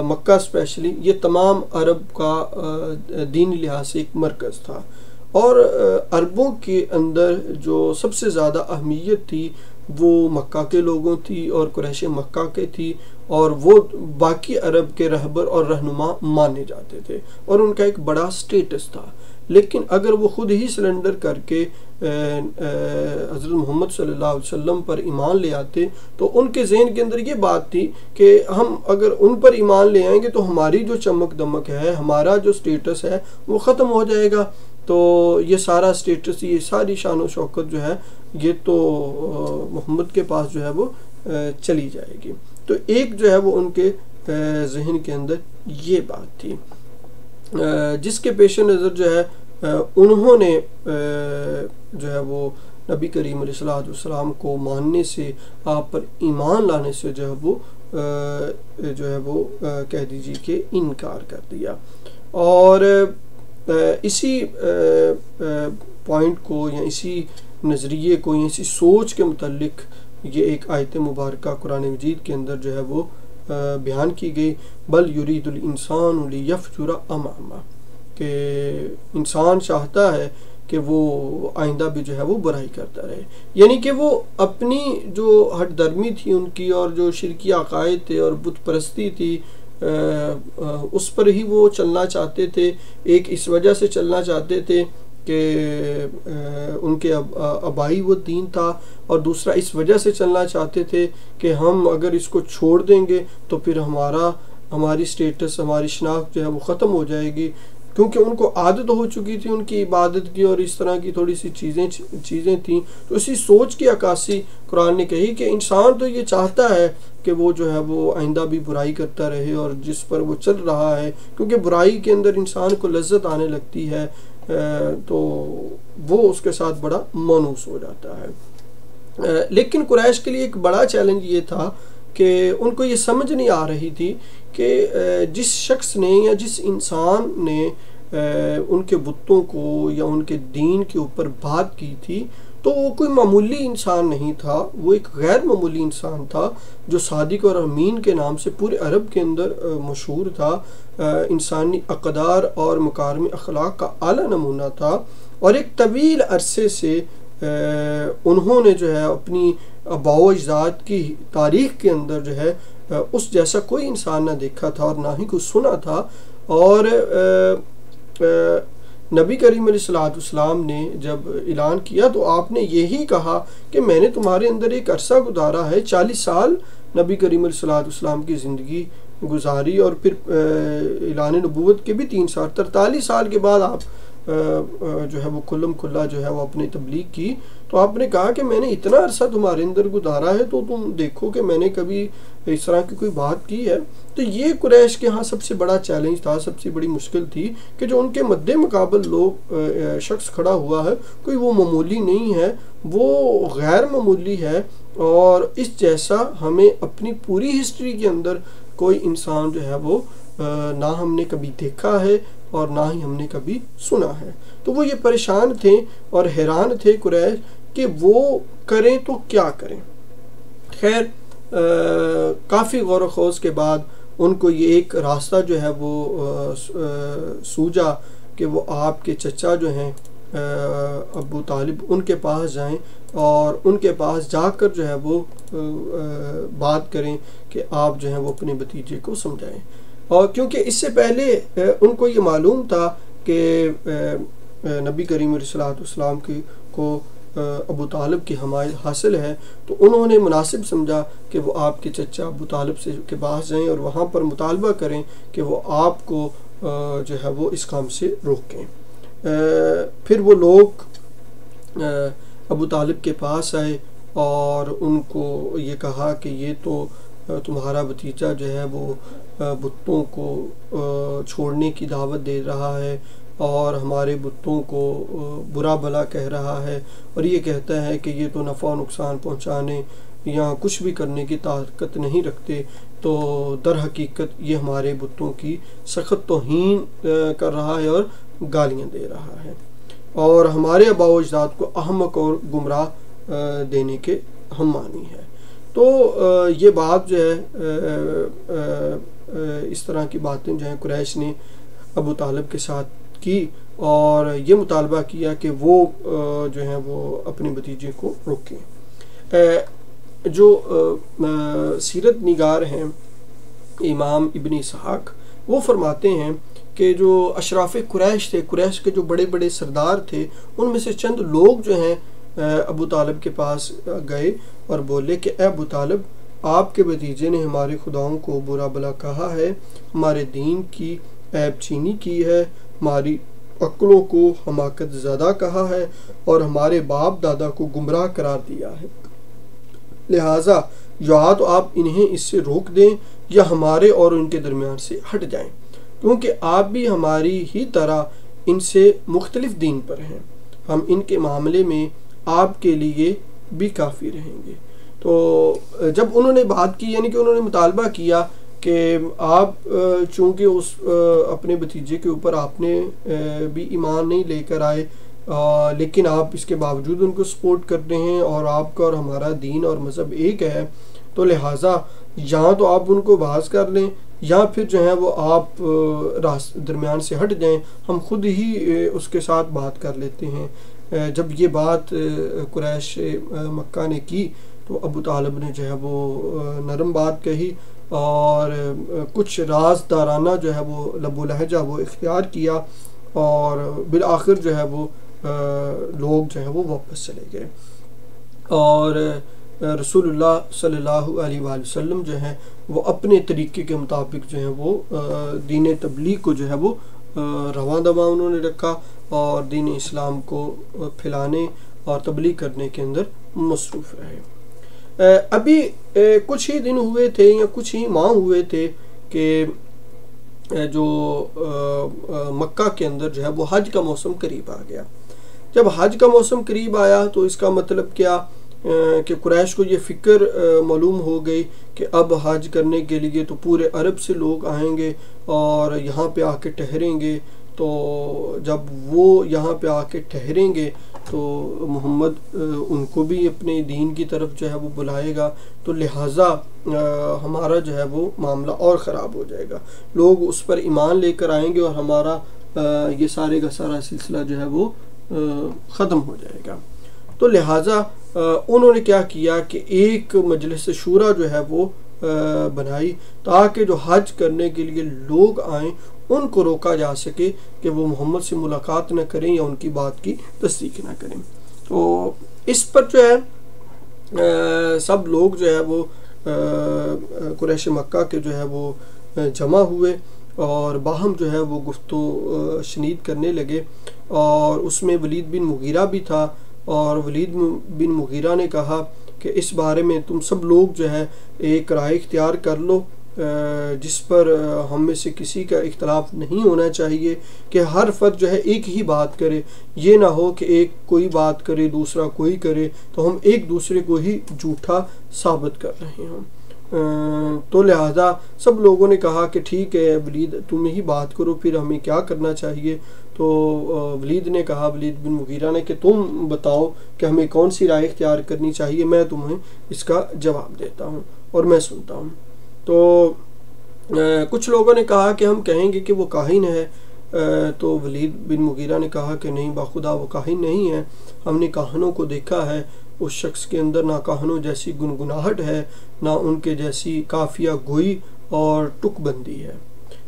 مکہ اسپیشلی، یہ تمام عرب کا دینی لحاظ سے ایک مرکز تھا، اور عربوں کے اندر جو سب سے زیادہ اہمیت تھی وہ مکہ کے لوگوں تھی اور قریش مکہ کے تھی، اور وہ باقی عرب کے رہبر اور رہنما مانے جاتے تھے اور ان کا ایک بڑا سٹیٹس تھا۔ لیکن اگر وہ خود ہی سلنڈر کر کے حضرت محمد صلی اللہ علیہ وسلم پر ایمان لے آتے تو ان کے ذہن کے اندر یہ بات تھی کہ ہم اگر ان پر ایمان لے آئیں گے تو ہماری جو چمک دمک ہے، ہمارا جو سٹیٹس ہے وہ ختم ہو جائے گا، تو یہ سارا سٹیٹس، یہ ساری شان و شوکت جو ہے یہ تو محمد کے پاس جو ہے وہ چلی جائے گی۔ تو ایک جو ہے وہ ان کے ذہن کے اندر یہ بات تھی، جس کے پیش نظر جو ہے انہوں نے جو ہے وہ نبی کریم علیہ السلام کو ماننے سے، آپ پر ایمان لانے سے جو ہے وہ کہہ دیجیے کہ انکار کر دیا۔ اور اسی پوائنٹ کو یا اسی نظریے کو یا اسی سوچ کے متعلق یہ ایک آیت مبارکہ قرآن مجید کے اندر جو ہے وہ بیان کی گئی، بل یرید الانسان لیفجر امامہ، کہ انسان چاہتا ہے کہ وہ آئندہ بھی جو ہے وہ برائی کرتا رہے، یعنی کہ وہ اپنی جو ہٹ درمی تھی ان کی، اور جو شرکی عقائد تھے اور بت پرستی تھی، اس پر ہی وہ چلنا چاہتے تھے۔ ایک اس وجہ سے چلنا چاہتے تھے کہ ان کے آبائی وہ دین تھا، اور دوسرا اس وجہ سے چلنا چاہتے تھے کہ ہم اگر اس کو چھوڑ دیں گے تو پھر ہماری سٹیٹس، ہماری شناخت جو ہے وہ ختم ہو جائے گی، کیونکہ ان کو عادت ہو چکی تھی ان کی عبادت کی اور اس طرح کی تھوڑی سی چیزیں تھیں۔ تو اسی سوچ کی عکاسی قرآن نے کہی کہ انسان تو یہ چاہتا ہے کہ وہ جو ہے وہ آئندہ بھی برائی کرتا رہے، اور جس پر وہ چل رہا ہے، کیونکہ برائی کے اندر انسان کو لذت آنے لگتی ہے، تو وہ اس کے ساتھ بڑا مانوس ہو جاتا ہے۔ لیکن قریش کے لیے ایک بڑا چیلنج یہ تھا کہ ان کو یہ سمجھ نہیں آ رہی تھی کہ جس شخص نے یا جس انسان نے ان کے بتوں کو یا ان کے دین کے اوپر بات کی تھی تو وہ کوئی معمولی انسان نہیں تھا، وہ ایک غیر معمولی انسان تھا جو صادق اور امین کے نام سے پورے عرب کے اندر مشہور تھا، انسانی اقدار اور مکارم اخلاق کا اعلیٰ نمونہ تھا، اور ایک طویل عرصے سے انہوں نے جو ہے اپنی آباء و اجداد کی تاریخ کے اندر جو ہے اس جیسا کوئی انسان نہ دیکھا تھا اور نہ ہی کوئی سنا تھا. اور نبی کریم علیہ السلام نے جب اعلان کیا تو آپ نے یہی کہا کہ میں نے تمہارے اندر ایک عرصہ گزارا ہے. 40 سال نبی کریم علیہ السلام کی زندگی گزاری اور پھر اعلان نبوت کے بھی 3 سال، 43 سال کے بعد آپ جو ہے وہ کلم کھلا جو ہے وہ اپنی تبلیغ کی. تو آپ نے کہا کہ میں نے اتنا عرصہ تمہارے اندر گزارا ہے تو تم دیکھو کہ میں نے کبھی اس طرح کی کوئی بات کی ہے. تو یہ قریش کے ہاں سب سے بڑا چیلنج تھا، سب سے بڑی مشکل تھی کہ جو ان کے مد مقابل شخص کھڑا ہوا ہے کوئی وہ معمولی نہیں ہے، وہ غیر معمولی ہے. اور اس جیسا ہمیں اپنی پوری ہسٹری کے اندر کوئی انسان جو ہے وہ نہ ہم نے کبھی دیکھا ہے اور نہ ہی ہم نے کبھی سنا ہے. تو وہ یہ پریشان تھے اور حیران تھے قریش کہ وہ کریں تو کیا کریں. خیر کافی غور و خوض کے بعد ان کو یہ ایک راستہ جو ہے وہ سوجا کہ وہ آپ کے چچا جو ہیں ابو طالب ان کے پاس جائیں اور ان کے پاس جا کر جو ہے وہ بات کریں کہ آپ جو ہیں وہ اپنے بھتیجے کو سمجھائیں. اور کیونکہ اس سے پہلے ان کو یہ معلوم تھا کہ نبی کریم علیہ السلام کو ابو طالب کی حمایت حاصل ہے، تو انہوں نے مناسب سمجھا کہ وہ آپ کے چچا ابو طالب کے پاس جائیں اور وہاں پر مطالبہ کریں کہ وہ آپ کو جو ہے وہ اس کام سے روکیں. پھر وہ لوگ ابو طالب کے پاس آئے اور ان کو یہ کہا کہ یہ تو تمہارا بھتیجا جو ہے وہ بتوں کو چھوڑنے کی دعوت دے رہا ہے اور ہمارے بتوں کو برا بھلا کہہ رہا ہے اور یہ کہتا ہے کہ یہ تو نفع و نقصان پہنچانے یا کچھ بھی کرنے کی طاقت نہیں رکھتے. تو در حقیقت یہ ہمارے بتوں کی سخت توہین کر رہا ہے اور گالیاں دے رہا ہے اور ہمارے آباء و اجداد کو احمق اور گمراہ دینے کے ہم مانی ہے. تو یہ بات جو ہے اس طرح کی باتیں جو ہیں قریش نے ابو طالب کے ساتھ کی اور یہ مطالبہ کیا کہ وہ جو ہیں وہ اپنے بھتیجے کو روکیں. جو سیرت نگار ہیں امام ابن اسحاق وہ فرماتے ہیں کہ جو اشراف قریش تھے، قریش کے جو بڑے بڑے سردار تھے، ان میں سے چند لوگ جو ہیں ابو طالب کے پاس گئے اور بولے کہ اے ابو طالب، آپ کے بھتیجے نے ہمارے خداؤں کو برا بلا کہا ہے، ہمارے دین کی عیب چینی کی ہے، ہماری عقلوں کو حماقت زدہ کہا ہے اور ہمارے باپ دادا کو گمراہ قرار دیا ہے. لہٰذا یا تو آپ انہیں اس سے روک دیں یا ہمارے اور ان کے درمیان سے ہٹ جائیں، کیونکہ آپ بھی ہماری ہی طرح ان سے مختلف دین پر ہیں. ہم ان کے معاملے میں آپ کے لیے بھی کافی رہیں گے. تو جب انہوں نے بات کی، یعنی کہ انہوں نے مطالبہ کیا کہ آپ چونکہ اس اپنے بھتیجے کے اوپر آپ نے بھی ایمان نہیں لے کر آئے، لیکن آپ اس کے باوجود ان کو سپورٹ کرتے ہیں اور آپ کا اور ہمارا دین اور مذہب ایک ہے، تو لہٰذا یا تو آپ ان کو باز کر لیں یا پھر جو ہے وہ آپ درمیان سے ہٹ جائیں، ہم خود ہی اس کے ساتھ بات کر لیتے ہیں. جب یہ بات قریش مکہ نے کی تو ابو طالب نے جو ہے وہ نرم بات کہی اور کچھ رازدارانہ جو ہے وہ لب و لہجہ وہ اختیار کیا اور بالآخر جو ہے وہ لوگ جو ہے وہ واپس چلے گئے. اور رسول اللہ صلی اللہ علیہ وآلہ وسلم جو ہے وہ اپنے طریقے کے مطابق جو ہے وہ دین تبلیغ کو جو ہے وہ رواں دواں انہوں نے رکھا اور دین اسلام کو پھیلانے اور تبلیغ کرنے کے اندر مصروف رہے. ابھی کچھ ہی دن ہوئے تھے یا کچھ ہی ماہ ہوئے تھے کہ جو مکہ کے اندر جو ہے وہ حج کا موسم قریب آ گیا. جب حج کا موسم قریب آیا تو اس کا مطلب کیا کہ قریش کو یہ فکر معلوم ہو گئی کہ اب حج کرنے کے لیے تو پورے عرب سے لوگ آئیں گے اور یہاں پہ آ کے ٹھہریں گے. تو جب وہ یہاں پہ آ کے ٹھہریں گے تو محمد ان کو بھی اپنے دین کی طرف جو ہے وہ بلائے گا، تو لہٰذا ہمارا جو ہے وہ معاملہ اور خراب ہو جائے گا. لوگ اس پر ایمان لے کر آئیں گے اور ہمارا یہ سارے کا سارا سلسلہ جو ہے وہ ختم ہو جائے گا. تو لہٰذا انہوں نے کیا کیا کہ ایک مجلس شورا جو ہے وہ بنائی تاکہ جو حج کرنے کے لیے لوگ آئیں ان کو روکا جا سکے کہ وہ محمد سے ملاقات نہ کریں یا ان کی بات کی تصدیق نہ کریں۔ تو اس پر جو ہے سب لوگ جو ہے وہ قریش مکہ کے جو ہے وہ جمع ہوئے اور باہم جو ہے وہ گفتگو شنید کرنے لگے، اور اس میں ولید بن مغیرہ بھی تھا، اور ولید بن مغیرہ نے کہا کہ اس بارے میں تم سب لوگ جو ہے ایک رائے اختیار کر لو جس پر ہم میں سے کسی کا اختلاف نہیں ہونا چاہیے، کہ ہر فرد جو ہے ایک ہی بات کرے، یہ نہ ہو کہ ایک کوئی بات کرے دوسرا کوئی کرے تو ہم ایک دوسرے کو ہی جھوٹا ثابت کر رہے ہوں۔ تو لہذا سب لوگوں نے کہا کہ ٹھیک ہے ولید تم ہی بات کرو، پھر ہمیں کیا کرنا چاہیے۔ تو ولید نے کہا، ولید بن مغیرہ نے، کہ تم بتاؤ کہ ہمیں کون سی رائے اختیار کرنی چاہیے، میں تمہیں اس کا جواب دیتا ہوں اور میں سنتا ہوں۔ تو کچھ لوگوں نے کہا کہ ہم کہیں گے کہ وہ کاہن ہے، تو ولید بن مغیرہ نے کہا کہ نہیں باخدا وہ کاہن نہیں ہے، ہم نے کاہنوں کو دیکھا ہے، اس شخص کے اندر نہ کاہنوں جیسی گنگناہٹ ہے نہ ان کے جیسی قافیہ گوئی اور ٹک بندی ہے۔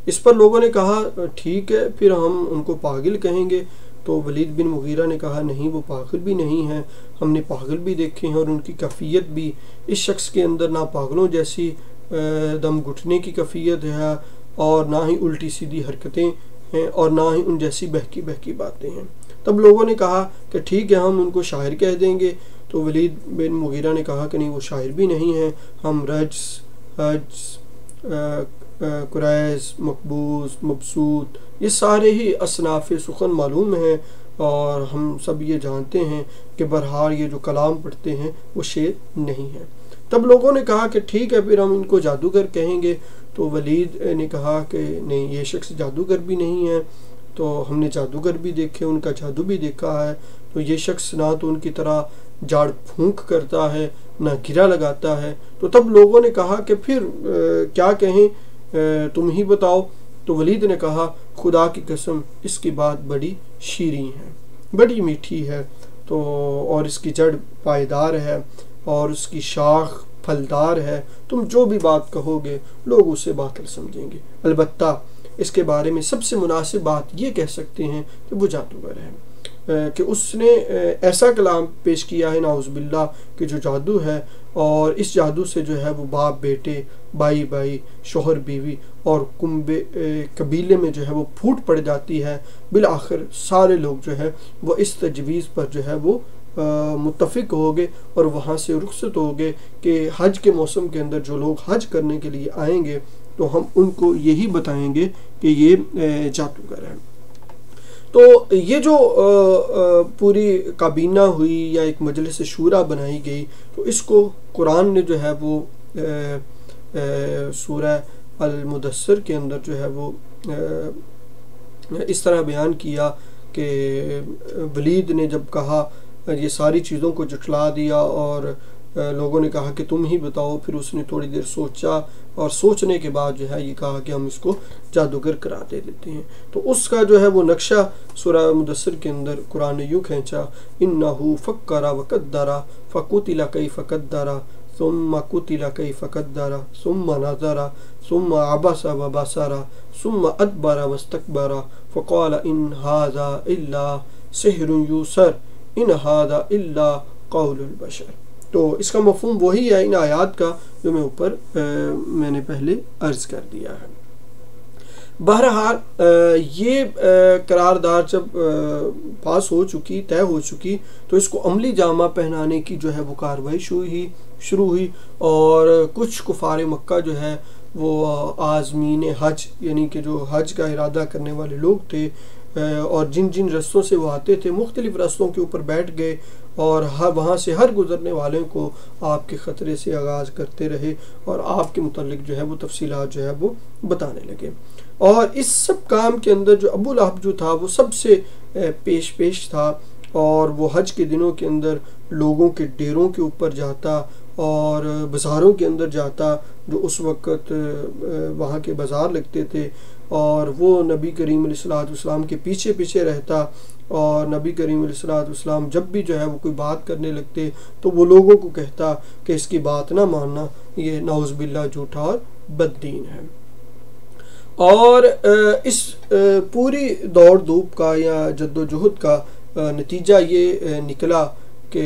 اس پر لوگوں نے کہا ٹھیک ہے پھر ہم ان کو پاگل کہیں گے۔ تو ولید بن مغیرہ نے کہا نہیں وہ پاگل بھی نہیں ہیں، ہم نے پاگل بھی دیکھے ہیں اور ان کی کیفیت بھی، اس شخص کے اندر نہ پاگلوں جیسی دم گھٹنے کی کیفیت ہے اور نہ ہی الٹی سیدھی حرکتیں ہیں اور نہ ہی ان جیسی بہکی بہکی باتیں ہیں۔ تب لوگوں نے کہا کہ ٹھیک ہے ہم ان کو شاعر کہہ دیں گے۔ تو ولید بن مغیرہ نے کہا کہ نہیں وہ شاعر بھی نہیں ہیں، ہم رجس، حجس، قریز، مقبوض، مبسوط یہ سارے ہی اصناف سخن معلوم ہیں اور ہم سب یہ جانتے ہیں کہ بہرحال یہ جو کلام پڑھتے ہیں وہ شعر نہیں ہے۔ تب لوگوں نے کہا کہ ٹھیک ہے پھر ہم ان کو جادوگر کہیں گے۔ تو ولید نے کہا کہ نہیں یہ شخص جادوگر بھی نہیں ہے، تو ہم نے جادوگر بھی دیکھے، ان کا جادو بھی دیکھا ہے، تو یہ شخص نہ تو ان کی طرح جاڑ پھونک کرتا ہے نہ گرا لگاتا ہے۔ تو تب لوگوں نے کہا کہ پھر کیا کہیں تم ہی بتاؤ۔ تو ولید نے کہا خدا کی قسم اس کی بات بڑی شیریں ہے، بڑی میٹھی ہے، تو اور اس کی جڑ پائیدار ہے اور اس کی شاخ پھلدار ہے، تم جو بھی بات کہو گے لوگ اسے باطل سمجھیں گے، البتہ اس کے بارے میں سب سے مناسب بات یہ کہہ سکتے ہیں کہ وہ جادوگر ہے، کہ اس نے ایسا کلام پیش کیا ہے نعوذ باللہ کہ جو جادو ہے، اور اس جادو سے جو ہے وہ باپ بیٹے، بھائی بھائی، شوہر بیوی اور قبیلے میں جو ہے وہ پھوٹ پڑ جاتی ہے، بالآخر سارے لوگ جو ہے وہ اس تجویز پر جو ہے وہ متفق ہوگے اور وہاں سے رخصت ہوگے کہ حج کے موسم کے اندر جو لوگ حج کرنے کے لیے آئیں گے تو ہم ان کو یہی بتائیں گے کہ یہ جادوگر ہے۔ تو یہ جو پوری کابینہ ہوئی یا ایک مجلس شورا بنائی گئی، تو اس کو قرآن نے جو ہے وہ سورہ المدثر کے اندر جو ہے وہ اس طرح بیان کیا کہ ولید نے جب کہا یہ ساری چیزوں کو جھٹلا دیا اور لوگوں نے کہا کہ تم ہی بتاؤ، پھر اس نے تھوڑی دیر سوچا اور سوچنے کے بعد جو ہے یہ کہا کہ ہم اس کو جادوگر قرار دے دیتے ہیں۔ تو اس کا جو ہے وہ نقشہ سورہ مدثر کے اندر قرآن نے یوں کھینچا، انہو فکر وقدر فقتل کیف قدر ثم قتل کیف قدر ثم نظر ثم عبس وبصر ثم ادبر واستكبر فقال ان هذا الا سحر یوثر ان هذا الا قول البشر۔ تو اس کا مفہوم وہی ہے ان آیات کا جو میں اوپر میں نے پہلے عرض کر دیا ہے۔ بہرحال یہ قرارداد جب پاس ہو چکی، طے ہو چکی، تو اس کو عملی جامہ پہنانے کی جو ہے وہ کارروائی شروع ہوئی، اور کچھ کفار مکہ جو ہے وہ عازمین حج یعنی کہ جو حج کا ارادہ کرنے والے لوگ تھے اور جن جن رستوں سے وہ آتے تھے مختلف رستوں کے اوپر بیٹھ گئے اور وہاں سے ہر گزرنے والے کو آپ کے خطرے سے آغاز کرتے رہے اور آپ کے متعلق جو ہے وہ تفصیلات جو ہے وہ بتانے لگے۔ اور اس سب کام کے اندر جو ابو لہب جو تھا وہ سب سے پیش تھا، اور وہ حج کے دنوں کے اندر لوگوں کے ڈیروں کے اوپر جاتا اور بازاروں کے اندر جاتا، جو اس وقت وہاں کے بازار لگتے تھے، اور وہ نبی کریم علیہ الصلوۃ والسلام کے پیچھے پیچھے رہتا، اور نبی کریم علیہ الصلوۃ والسلام جب بھی جو ہے وہ کوئی بات کرنے لگتے تو وہ لوگوں کو کہتا کہ اس کی بات نہ ماننا، یہ نعوذ باللہ جھوٹا اور بددین ہے۔ اور اس پوری دوڑ دھوپ کا یا جد و جہد کا نتیجہ یہ نکلا کہ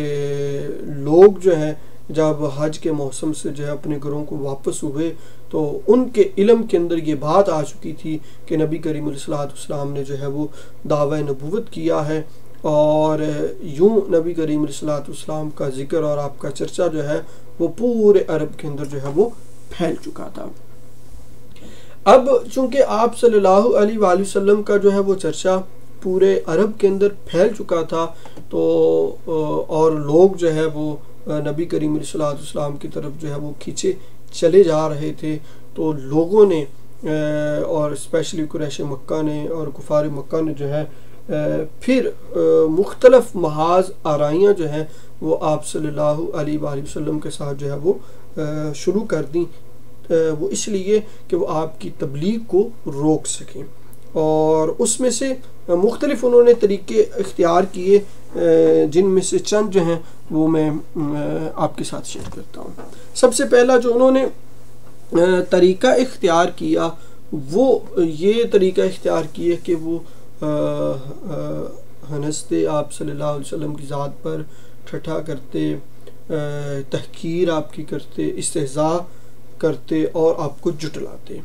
لوگ جو ہیں جب حج کے موسم سے جو ہے اپنے گھروں کو واپس ہوئے تو ان کے علم کے اندر یہ بات آ چکی تھی کہ نبی کریم علیہ الصلوۃ والسلام نے جو ہے وہ دعوی نبوت کیا ہے، اور یوں نبی کریم علیہ الصلوۃ والسلام کا ذکر اور آپ کا چرچا جو ہے وہ پورے عرب کے اندر جو ہے وہ پھیل چکا تھا۔ اب چونکہ آپ صلی اللہ علیہ وآلہ وسلم کا جو ہے وہ چرچا پورے عرب کے اندر پھیل چکا تھا، تو اور لوگ جو ہے وہ نبی کریم علیہ الصلوۃ والسلام کی طرف جو ہے وہ کھینچے چلے جا رہے تھے، تو لوگوں نے اور اسپیشلی قریش مکہ نے اور کفار مکہ نے جو ہے پھر مختلف محاذ آرائیاں جو ہیں وہ آپ صلی اللہ علیہ وآلہ وسلم کے ساتھ جو ہے وہ شروع کر دیں، وہ اس لیے کہ وہ آپ کی تبلیغ کو روک سکیں، اور اس میں سے مختلف انہوں نے طریقے اختیار کیے، جن میں سے چند جو ہیں وہ میں آپ کے ساتھ شیئر کرتا ہوں۔ سب سے پہلا جو انہوں نے طریقہ اختیار کیا وہ یہ طریقہ اختیار کیا کہ وہ ہنستے آپ صلی اللہ علیہ وسلم کی ذات پر، ٹھٹھا کرتے، تحقیر آپ کی کرتے، استہزاء کرتے اور آپ کو جھٹلاتے،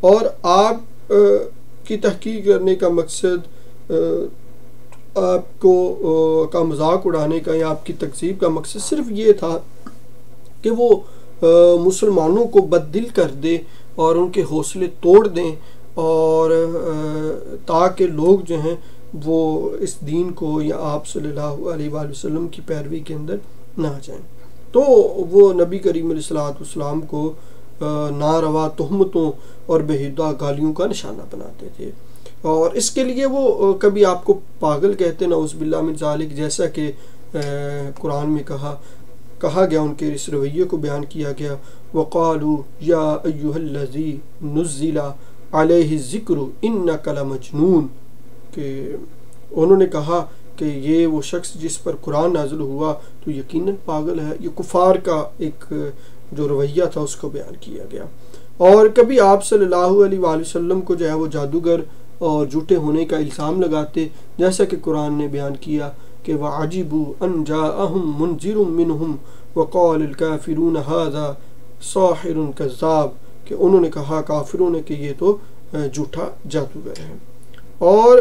اور آپ کی تحقیر کرنے کا مقصد، آپ کو کا مذاق اڑانے کا یا آپ کی تکذیب کا مقصد صرف یہ تھا کہ وہ مسلمانوں کو بد دل کر دے اور ان کے حوصلے توڑ دیں، اور تاکہ لوگ جو ہیں وہ اس دین کو یا آپ صلی اللہ علیہ وآلہ وسلم کی پیروی کے اندر نہ جائیں۔ تو وہ نبی کریم علیہ الصلوۃ والسلام کو ناروا تہمتوں اور بےہودہ گالیوں کا نشانہ بناتے تھے، اور اس کے لیے وہ کبھی آپ کو پاگل کہتے، نعوذ باللہ من ذالک، جیسا کہ قرآن میں کہا گیا، ان کے اس رویے کو بیان کیا گیا، وَقَالُوا يَا أَيُّهَا الَّذِي نُزِّلَ عَلَيْهِ الذِّكْرُ إِنَّكَ لَمَجْنُونَ، کہ انہوں نے کہا کہ یہ وہ شخص جس پر قرآن نازل ہوا تو یقیناً پاگل ہے۔ یہ کفار کا ایک جو رویہ تھا اس کو بیان کیا گیا، اور کبھی آپ صلی اللہ علیہ وآلہ وسلم کو جو ہے وہ جادوگر اور جھوٹے ہونے کا الزام لگاتے، جیسا کہ قرآن نے بیان کیا کہ وَعَجِبُوا أَن جَاءَهُم مُنذِرٌ مِّنْهُمْ وَقَالَ الْكَافِرُونَ هَذَا سَاحِرٌ كَذَّابٌ، کہ انہوں نے کہا کافروں نے کہ یہ تو جھوٹا جادوگر ہے۔ اور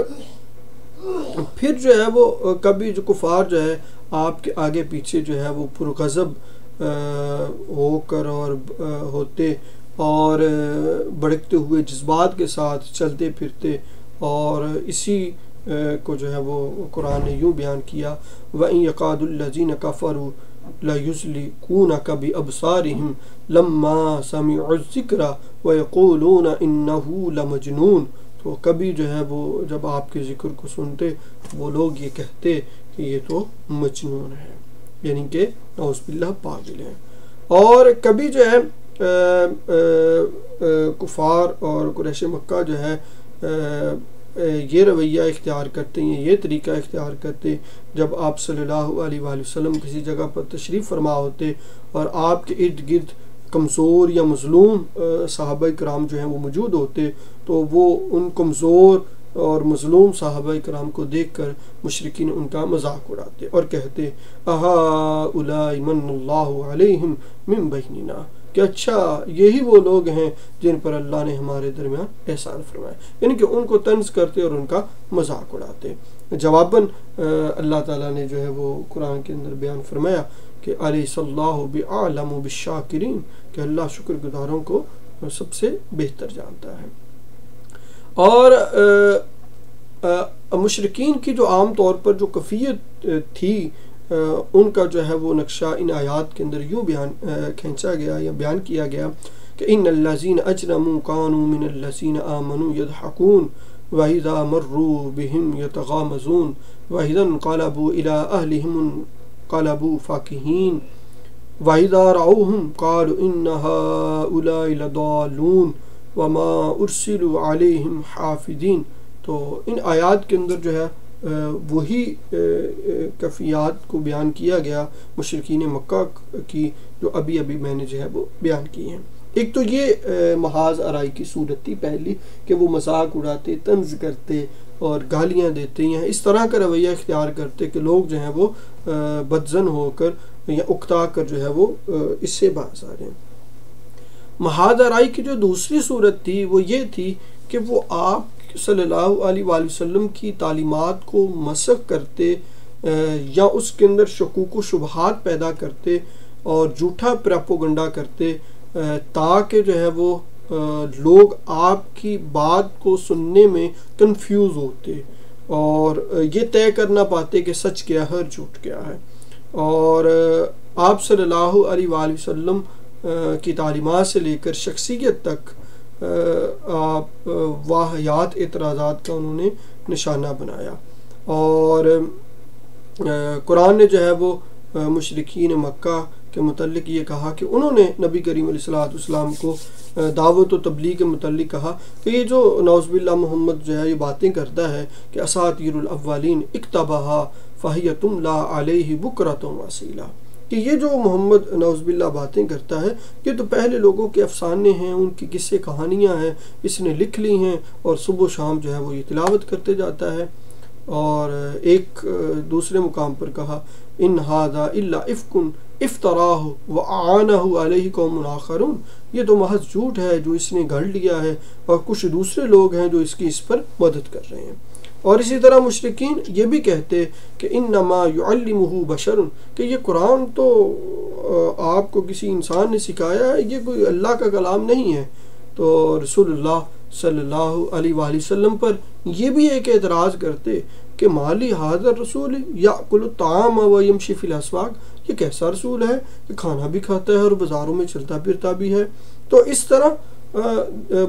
پھر جو ہے وہ کبھی جو کفار جو ہے آپ کے آگے پیچھے جو ہے وہ پرغضب ہو کر اور ہوتے اور بڑکتے ہوئے جذبات کے ساتھ چلتے پھرتے، اور اسی کو جو ہے وہ قرآن نے یوں بیان کیا، وَإِن يَكَادُ الَّذِينَ كَفَرُوا لَيُزْلِقُونَكَ بِأَبْصَارِهِمْ لَمَّا سَمِعُوا الذِّكْرَ وَيَقُولُونَ إِنَّهُ لَمَجْنُونٌ، تو کبھی جو ہے وہ جب آپ کے ذکر کو سنتے وہ لوگ یہ کہتے کہ یہ تو مجنون ہے، یعنی کہ نعوذ باللہ پاگل ہے۔ اور کبھی جو ہے کفار اور قریش مکہ جو ہے یہ رویہ اختیار کرتے ہیں، یہ طریقہ اختیار کرتے، جب آپ صلی اللہ علیہ وآلہ وسلم کسی جگہ پر تشریف فرما ہوتے اور آپ کے ارد گرد کمزور یا مظلوم صحابہ کرام جو ہیں وہ موجود ہوتے، تو وہ ان کمزور اور مظلوم صحابہ کرام کو دیکھ کر مشرکین ان کا مذاق اڑاتے اور کہتے اہؤلاء من اللہ علیہم من بیننا، کہ اچھا یہی وہ لوگ ہیں جن پر اللہ نے ہمارے درمیان احسان فرمایا، یعنی کہ ان کو طنز کرتے اور ان کا مذاق اڑاتے۔ جواباً اللہ تعالیٰ نے جو ہے وہ قرآن کے اندر بیان فرمایا کہ الیس اللہ بعلم بالشاکرین، کہ اللہ شکر گزاروں کو سب سے بہتر جانتا ہے۔ اور مشرکین کی جو عام طور پر جو کفیت تھی ان کا جو ہے وہ نقشہ ان آیات کے اندر یوں کھینچا گیا یا بیان کیا گیا کہ ان الذین اجرموا كانوا من الذین آمنوا يضحكون وَإِذَا مَرُّوا بِهِمْ يَتَغَامَزُونَ وَإِذَا انقلبوا إِلَىٰ أَهْلِهِمْ انقلبوا فَكِهِينَ وَإِذَا رَأَوْهُمْ قَالُوا إِنَّ هَٰؤُلَاءِ لَضَالُّونَ وما ارسلوا علیہم حافظین۔ تو ان آیات کے اندر جو ہے وہی کیفیات کو بیان کیا گیا مشرکین مکہ کی جو ابھی میں نے جو ہے وہ بیان کی ہیں۔ ایک تو یہ محاذ آرائی کی صورت تھی پہلی کہ وہ مذاق اڑاتے، طنز کرتے اور گالیاں دیتے ہیں، اس طرح کا رویہ اختیار کرتے کہ لوگ جو ہیں وہ بدظن ہو کر یا اکتا کر جو ہے وہ اس سے باز آ رہے ہیں۔ محاذ آرائی کی جو دوسری صورت تھی وہ یہ تھی کہ وہ آپ صلی اللہ علیہ وآلہ وسلم کی تعلیمات کو مسخ کرتے یا اس کے اندر شکوک و شبہات پیدا کرتے اور جھوٹا پروپیگنڈا کرتے تاکہ جو ہے وہ لوگ آپ کی بات کو سننے میں کنفیوز ہوتے اور یہ طے کرنا پاتے کہ سچ کیا ہے اور جھوٹ کیا ہے۔ اور آپ صلی اللہ علیہ وآلہ وسلم کی تعلیمات سے لے کر شخصیت تک آپ واہیات اعتراضات کا انہوں نے نشانہ بنایا، اور قرآن نے جو ہے وہ مشرکین مکہ کے متعلق یہ کہا کہ انہوں نے نبی کریم علیہ السلام کو دعوت و تبلیغ کے متعلق کہا کہ یہ جو نعوذ باللہ محمد جو ہے یہ باتیں کرتا ہے کہ اساطیر الاولین اکتبہا فہی تملی علیہ بکرۃ واسیلا، کہ یہ جو محمد نعوذ باللہ باتیں کرتا ہے یہ تو پہلے لوگوں کے افسانے ہیں، ان کی قصے کہانیاں ہیں، اس نے لکھ لی ہیں اور صبح و شام جو ہے وہ یہ تلاوت کرتے جاتا ہے۔ اور ایک دوسرے مقام پر کہا ان ھذا الا افک افتراہ واعانہ علیہ قوم آخرون، یہ تو محض جھوٹ ہے جو اس نے گھڑ لیا ہے اور کچھ دوسرے لوگ ہیں جو اس پر مدد کر رہے ہیں۔ اور اسی طرح مشرکین یہ بھی کہتے کہ انما یعلمہ بشر، کہ یہ قرآن تو آپ کو کسی انسان نے سکھایا ہے، یہ کوئی اللہ کا کلام نہیں ہے۔ تو رسول اللہ صلی اللہ علیہ وآلہ وسلم پر یہ بھی ایک اعتراض کرتے کہ مالی حاضر رسول یاکل الطعام ویمشی فی الاسواق، یہ کیسا رسول ہے کہ کھانا بھی کھاتا ہے اور بازاروں میں چلتا پھرتا بھی ہے۔ تو اس طرح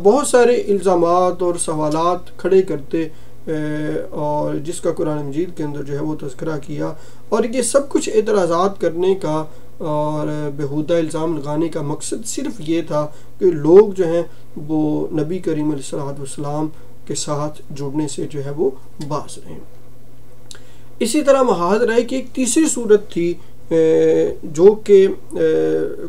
بہت سارے الزامات اور سوالات کھڑے کرتے اور جس کا قرآن مجید کے اندر جو ہے وہ تذکرہ کیا، اور یہ سب کچھ اعتراضات کرنے کا اور بیہودہ الزام لگانے کا مقصد صرف یہ تھا کہ لوگ جو ہیں وہ نبی کریم علیہ السلام کے ساتھ جڑنے سے جو ہے وہ باز رہیں۔ اسی طرح محاذ آرائی کی ایک تیسری صورت تھی جو کہ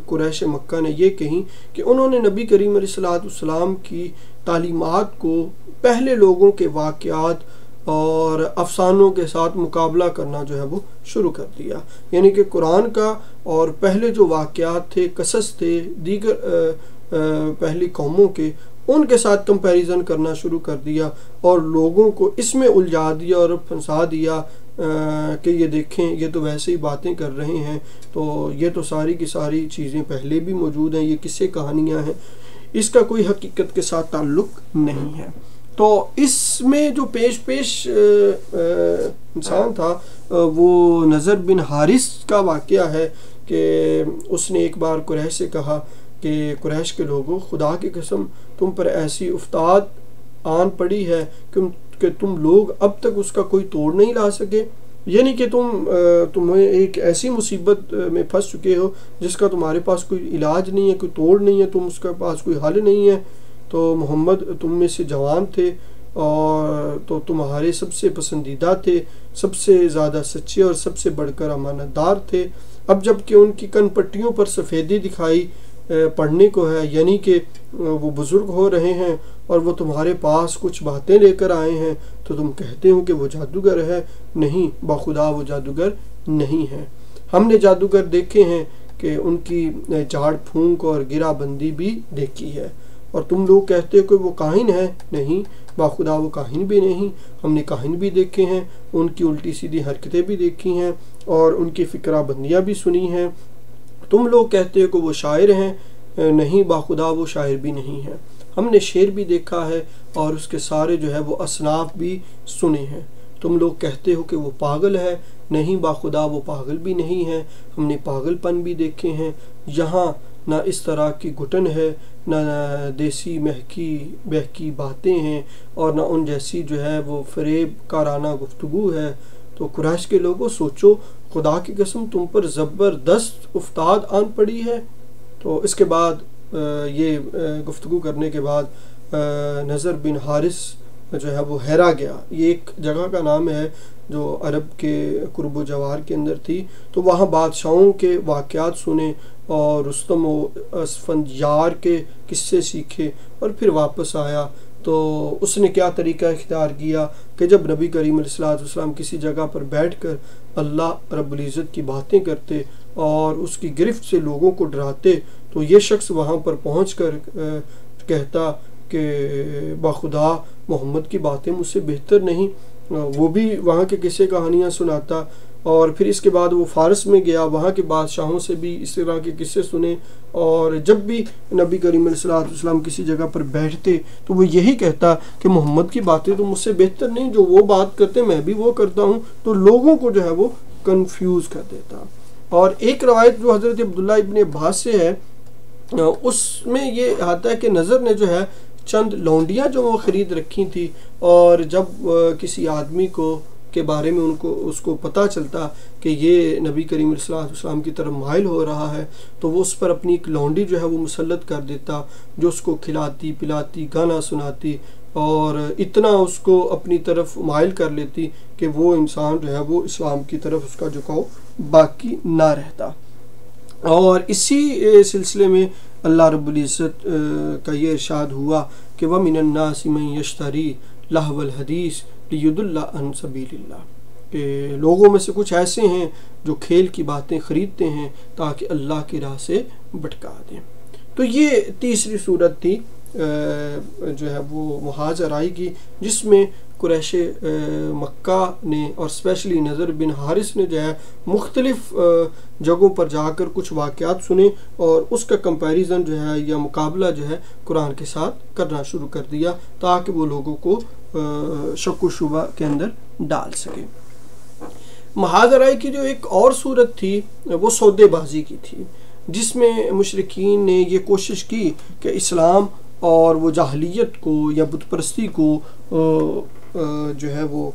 قریش مکہ نے یہ کہیں کہ انہوں نے نبی کریم علیہ السلام کی تعلیمات کو پہلے لوگوں کے واقعات اور افسانوں کے ساتھ مقابلہ کرنا جو ہے وہ شروع کر دیا، یعنی کہ قرآن کا اور پہلے جو واقعات تھے، قصص تھے دیگر پہلی قوموں کے، ان کے ساتھ کمپیریزن کرنا شروع کر دیا اور لوگوں کو اس میں الجھا دیا اور پھنسا دیا کہ یہ دیکھیں یہ تو ویسے ہی باتیں کر رہے ہیں، تو یہ تو ساری کی ساری چیزیں پہلے بھی موجود ہیں، یہ قصے کہانیاں ہیں، اس کا کوئی حقیقت کے ساتھ تعلق نہیں ہے۔ تو اس میں جو پیش انسان تھا وہ نضر بن حارث کا واقعہ ہے کہ اس نے ایک بار قریش سے کہا کہ قریش کے لوگوں، خدا کی قسم تم پر ایسی افتاد آن پڑی ہے کہ تم لوگ اب تک اس کا کوئی توڑ نہیں لا سکے، یعنی کہ تمہیں ایک ایسی مصیبت میں پھنس چکے ہو جس کا تمہارے پاس کوئی علاج نہیں ہے، کوئی توڑ نہیں ہے، تم اس کے پاس کوئی حل نہیں ہے۔ تو محمد تم میں سے جوان تھے اور تو تمہارے سب سے پسندیدہ تھے، سب سے زیادہ سچے اور سب سے بڑھ کر امانت دار تھے۔ اب جب کہ ان کی کن پٹیوں پر سفیدی دکھائی پڑھنے کو ہے، یعنی کہ وہ بزرگ ہو رہے ہیں اور وہ تمہارے پاس کچھ باتیں لے کر آئے ہیں، تو تم کہتے ہو کہ وہ جادوگر ہے۔ نہیں، بخدا وہ جادوگر نہیں ہے۔ ہم نے جادوگر دیکھے ہیں کہ ان کی جھاڑ پھونک اور گرہ بندی بھی دیکھی ہے، اور تم لوگ کہتے ہو کہ وہ کاہن ہے۔ نہیں، بخدا وہ کاہن بھی نہیں، ہم نے کاہن بھی دیکھے ہیں، ان کی الٹی سیدھی حرکتیں بھی دیکھی ہیں اور ان کی فکرہ بندیاں بھی سنی ہیں۔ تم لوگ کہتے ہو کہ وہ شاعر ہیں، نہیں، بخدا وہ شاعر بھی نہیں ہے، ہم نے شعر بھی دیکھا ہے اور اس کے سارے جو ہے وہ اصناف بھی سنے ہیں۔ تم لوگ کہتے ہو کہ وہ پاگل ہے، نہیں، بخدا وہ پاگل بھی نہیں ہے، ہم نے پاگل پن بھی دیکھے ہیں۔ یہاں نہ اس طرح کی گھٹن ہے، نہ دیسی بہکی باتیں ہیں اور نہ ان جیسی جو ہے وہ فریب کارانہ گفتگو ہے۔ تو قریش کے لوگوں سوچو، خدا کی قسم تم پر زبردست افتاد آن پڑی ہے۔ تو اس کے بعد یہ گفتگو کرنے کے بعد نضر بن حارث جو ہے وہ حیرا گیا. یہ ایک جگہ کا نام ہے جو عرب کے قرب و جوار کے اندر تھی. تو وہاں بادشاہوں کے واقعات سنے اور رستم و اسفندیار کے قصے سیکھے اور پھر واپس آیا. تو اس نے کیا طریقہ اختیار کیا کہ جب نبی کریم علیہ السلام کسی جگہ پر بیٹھ کر اللہ رب العزت کی باتیں کرتے اور اس کی گرفت سے لوگوں کو ڈراتے تو یہ شخص وہاں پر پہنچ کر کہتا کہ بخدا محمد کی باتیں مجھ سے بہتر نہیں. وہ بھی وہاں کے قصے کہانیاں سناتا. اور پھر اس کے بعد وہ فارس میں گیا, وہاں کے بادشاہوں سے بھی اس طرح کے قصے سنے. اور جب بھی نبی کریم علیہ السلام کسی جگہ پر بیٹھتے تو وہ یہی کہتا کہ محمد کی باتیں تو مجھ سے بہتر نہیں, جو وہ بات کرتے میں بھی وہ کرتا ہوں. تو لوگوں کو جو ہے وہ کنفیوز کر دیتا. اور ایک روایت جو حضرت عبداللہ ابن عباس سے ہے اس میں یہ آتا ہے کہ نضر نے جو ہے چند لونڈیاں جو وہ خرید رکھی تھی, اور جب کسی آدمی کو کے بارے میں اس کو پتہ چلتا کہ یہ نبی کریم علیہ السلام کی طرف مائل ہو رہا ہے تو وہ اس پر اپنی ایک لونڈی جو ہے وہ مسلط کر دیتا, جو اس کو کھلاتی پلاتی گانا سناتی اور اتنا اس کو اپنی طرف مائل کر لیتی کہ وہ انسان جو ہے وہ اسلام کی طرف اس کا جھکاؤ باقی نہ رہتا. اور اسی سلسلے میں اللہ رب العزت کا یہ ارشاد ہوا کہ وَمِنَ النَّاسِ مَن يَشْتَرِي لَهْوَ الْحَدِيثِ لِيُضِلَّ عَن سَبِيلِ اللَّهِ کہ لوگوں میں سے کچھ ایسے ہیں جو کھیل کی باتیں خریدتے ہیں تاکہ اللہ کی راہ سے بھٹکا دیں. تو یہ تیسری صورت تھی جو ہے وہ محاذ آرائی کی, جس میں قریش مکہ نے اور اسپیشلی نضر بن حارث نے جو ہے مختلف جگہوں پر جا کر کچھ واقعات سنے اور اس کا کمپیریزن جو ہے یا مقابلہ جو ہے قرآن کے ساتھ کرنا شروع کر دیا تاکہ وہ لوگوں کو شک و شبہ کے اندر ڈال سکے. محاذ آرائی کی جو ایک اور صورت تھی وہ سودے بازی کی تھی, جس میں مشرکین نے یہ کوشش کی کہ اسلام اور وہ جاہلیت کو یا بت پرستی کو جو ہے وہ